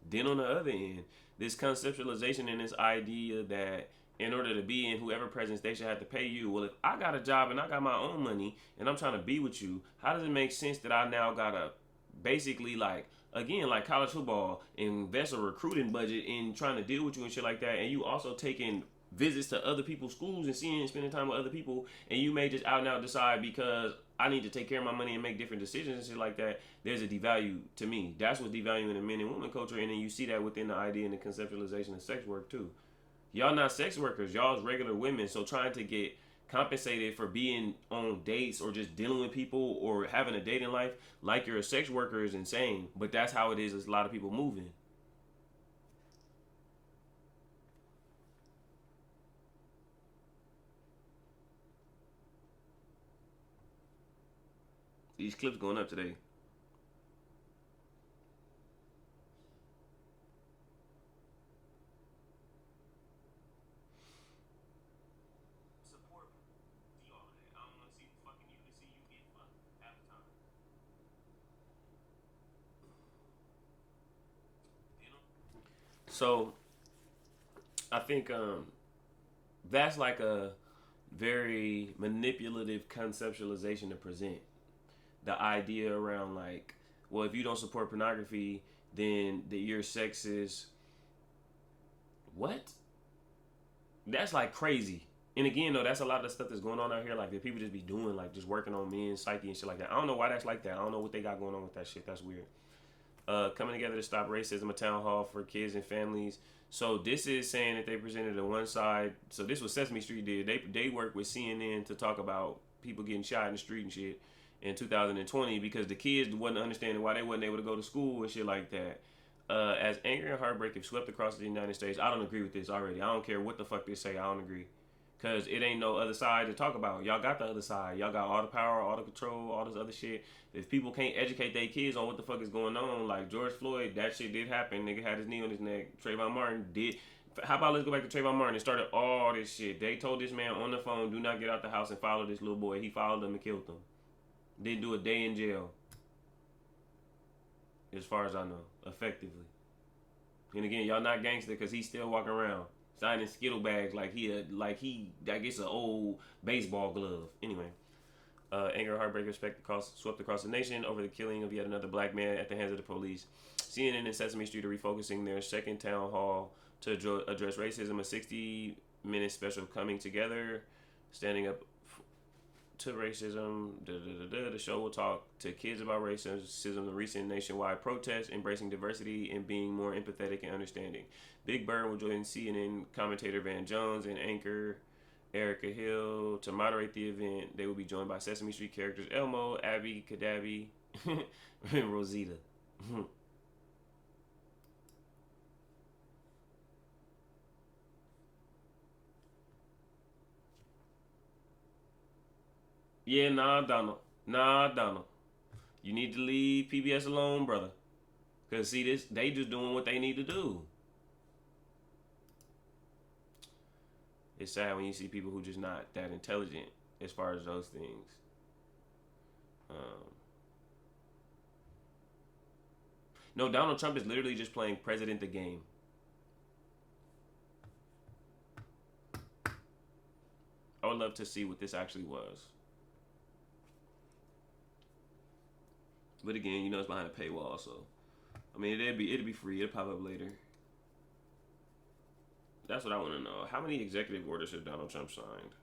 Then on the other end, this conceptualization and this idea that in order to be in whoever presence, they should have to pay you. Well, if I got a job and I got my own money and I'm trying to be with you, how does it make sense that I now gotta basically like, again, like college football, invest a recruiting budget in trying to deal with you and shit like that, and you also taking visits to other people's schools and seeing and spending time with other people, and you may just out and out decide because I need to take care of my money and make different decisions and shit like that, there's a devalue to me. That's what's devaluing the men and women culture, and then you see that within the idea and the conceptualization of sex work too. Y'all not sex workers, y'all's regular women, so trying to get compensated for being on dates or just dealing with people or having a dating life like you're a sex worker is insane, but that's how it is as a lot of people moving. These clips going up today. Support the all of that. I don't want to see fucking you to see you get fucked half the time. You know? So I think that's like a very manipulative conceptualization to present. The idea around like, well, if you don't support pornography, then you're sexist. What? That's like crazy. And again, though, that's a lot of the stuff that's going on out here. Like that people just be doing, like just working on men's psyche and shit like that. I don't know why that's like that. I don't know what they got going on with that shit. That's weird. Coming together to stop racism, a town hall for kids and families. So this is saying that they presented a one side. So this was Sesame Street did. They worked with CNN to talk about people getting shot in the street and shit in 2020 because the kids wasn't understanding why they wasn't able to go to school and shit like that. As anger and heartbreak have swept across the United States, I don't agree with this already. I don't care what the fuck they say. I don't agree. Because it ain't no other side to talk about. Y'all got the other side. Y'all got all the power, all the control, all this other shit. If people can't educate their kids on what the fuck is going on, like George Floyd, that shit did happen. Nigga had his knee on his neck. Trayvon Martin did. How about let's go back to Trayvon Martin and started all this shit. They told this man on the phone, do not get out the house and follow this little boy. He followed them and killed them. Didn't do a day in jail. As far as I know. Effectively. And again, y'all not gangster because he's still walking around. Signing Skittle bags like I guess an old baseball glove. Anyway, anger, heartbreak, respect swept across the nation over the killing of yet another black man at the hands of the police. CNN and Sesame Street are refocusing their second town hall to address racism. A 60-minute special coming together, standing up to racism. The show will talk to kids about racism, the recent nationwide protests, embracing diversity, and being more empathetic and understanding. Big Bird will join CNN commentator Van Jones and anchor Erica Hill to moderate the event. They will be joined by Sesame Street characters Elmo, Abby, Kadabi, and Rosita. Yeah, nah, Donald. You need to leave PBS alone, brother. Because, see, they just doing what they need to do. It's sad when you see people who just not that intelligent as far as those things. No, Donald Trump is literally just playing president the game. I would love to see what this actually was. But again, you know it's behind a paywall, so I mean it'd be free. It'll pop up later. That's what I want to know. How many executive orders has Donald Trump signed?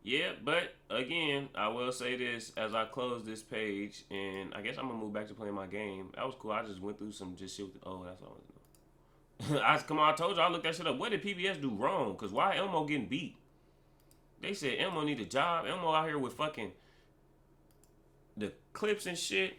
Yeah, but again, I will say this as I close this page, and I guess I'm gonna move back to playing my game. That was cool. I just went through some just shit. Oh, that's all. Come on, I told you I looked that shit up. What did PBS do wrong? Cause why Elmo getting beat? They said Elmo need a job. Elmo out here with fucking the clips and shit.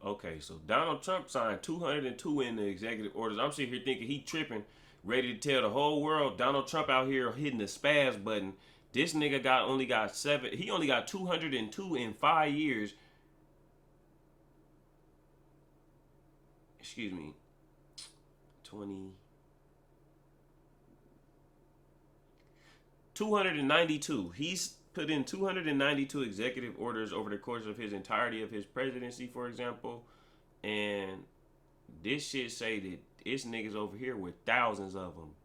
Okay, so Donald Trump signed 202 in the executive orders. I'm sitting here thinking he tripping, ready to tell the whole world Donald Trump out here hitting the spaz button. This nigga only got 7. He only got 202 in 5 years. Excuse me. 20 292. He's put in 292 executive orders over the course of his entirety of his presidency, for example. And this shit say that it's niggas over here with thousands of them.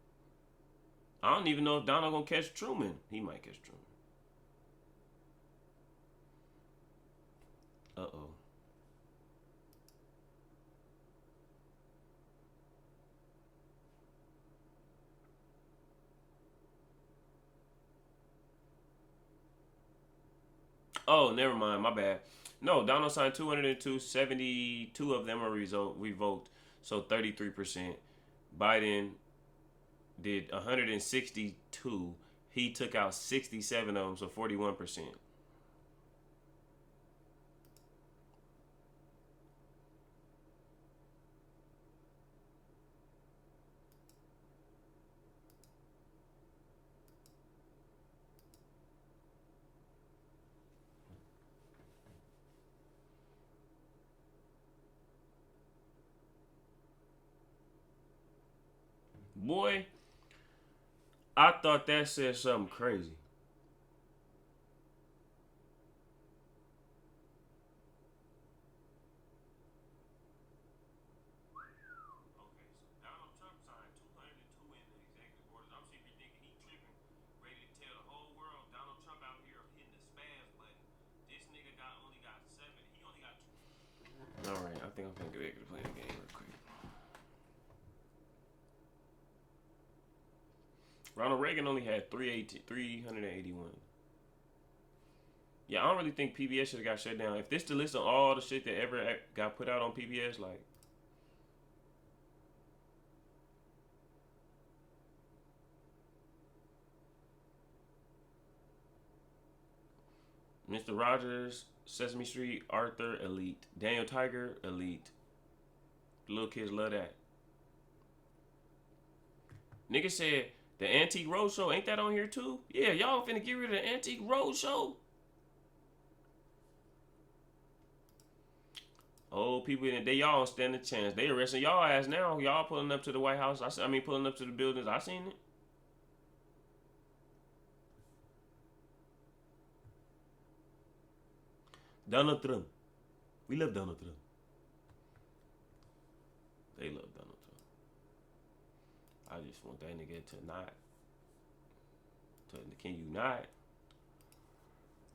I don't even know if Donald gonna catch Truman. He might catch Truman. Uh-oh. Oh, never mind. My bad. No, Donald signed 202. 72 of them are revoked. So 33%. Biden did 162. He took out 67 of them, so 41%. Boy, I thought that said something crazy. Okay, so Donald Trump signed 202 in the executive orders. I'm sitting here thinking he tripping, ready to tell the whole world Donald Trump out here hitting the spaz button. This nigga only got 7. He only got 2. All right, I think I'm gonna get back to playing the game real quick. Ronald Reagan only had 381. Yeah, I don't really think PBS should have got shut down. If this the list of all the shit that ever got put out on PBS, like, Mr. Rogers, Sesame Street, Arthur, elite. Daniel Tiger, elite. The little kids love that. Nigga said the Antique Roadshow, ain't that on here too? Yeah, y'all finna get rid of the Antique Roadshow. Old people in they y'all don't stand a chance. They arresting y'all ass now. Y'all pulling up to the White House. I mean pulling up to the buildings. I seen it. Donald Trump. We love Donald Trump. They love Donald Trump. I just want that nigga to not. Can you not?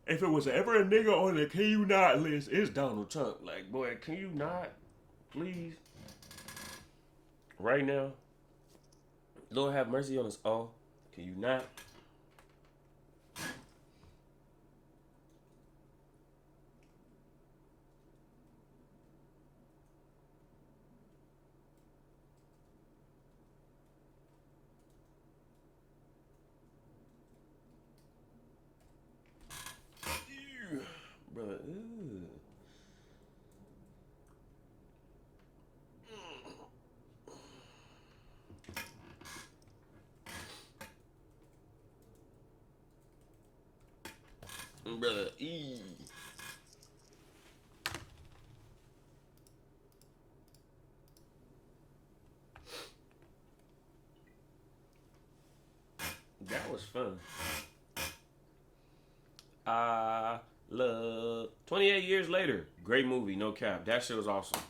If it was ever a nigga on the can you not list, it's Donald Trump. Like, boy, can you not? Please. Right now. Lord have mercy on us all. Can you not? Brother, Bruh. Eee. That was fun. I love 28 years later. Great movie, no cap. That shit was awesome.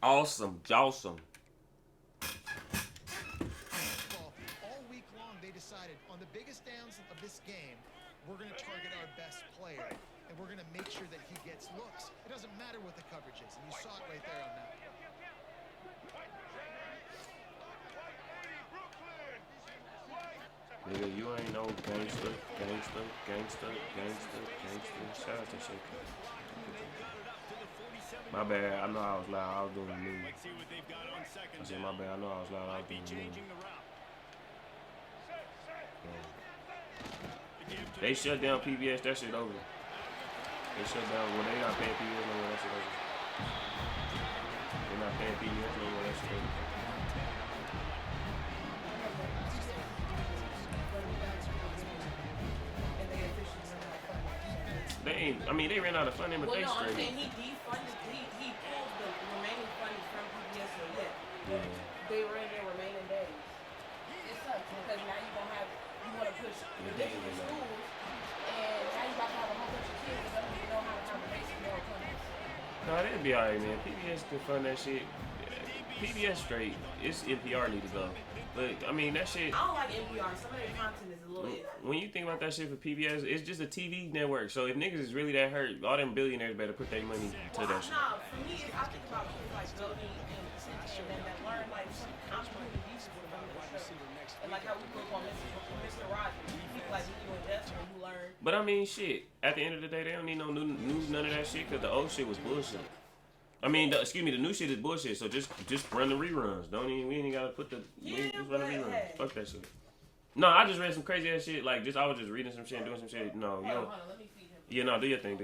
Awesome. Well, all week long they decided on the biggest downs of this game, we're going to target our best player, and we're going to make sure that he gets looks. It doesn't matter what the coverage is, and you saw it right there on that. Nigga, you ain't no gangster. Shout out to shit. My bad. I know I was loud. I was doing the move. I said my bad. I know I was loud. I was doing the move. They shut down PBS. That shit over. They shut down when they not paying PBS no more. That shit over. They're not paying PBS no more. That shit over. They ain't. I mean, they ran out of funding, but Well, they no, I'm straight. saying he defunded. He pulled the remaining funding from PBS. So yeah, Yeah. they were in their remaining days. It sucks because now you gonna have to push the digital schools, and now you got to have a whole bunch of kids that don't even know how to have a basic moral compass. No, they'll be alright, man. PBS can fund that shit. PBS straight. It's NPR need to go. But I mean that shit. I don't like NPR. Some of their content is a little iffy. When you think about that shit for PBS, it's just a TV network. So if niggas is really that hurt, all them billionaires better put their money to that shit. Nah, for me, I think about kids like Jody and them that learn like some complicated uses from the show. And like how we look on Mr. Rogers. People like you and Justin who learn. But I mean, shit. At the end of the day, they don't need no new news, none of that shit, because the old shit was bullshit. I mean, the new shit is bullshit. So just run the reruns. We ain't gotta put the just run the reruns. Hey. Fuck that shit. No, I just read some crazy ass shit. Like I was just reading some shit and doing some shit. No, Hold on, let me feed him. Yeah, no, do your thing.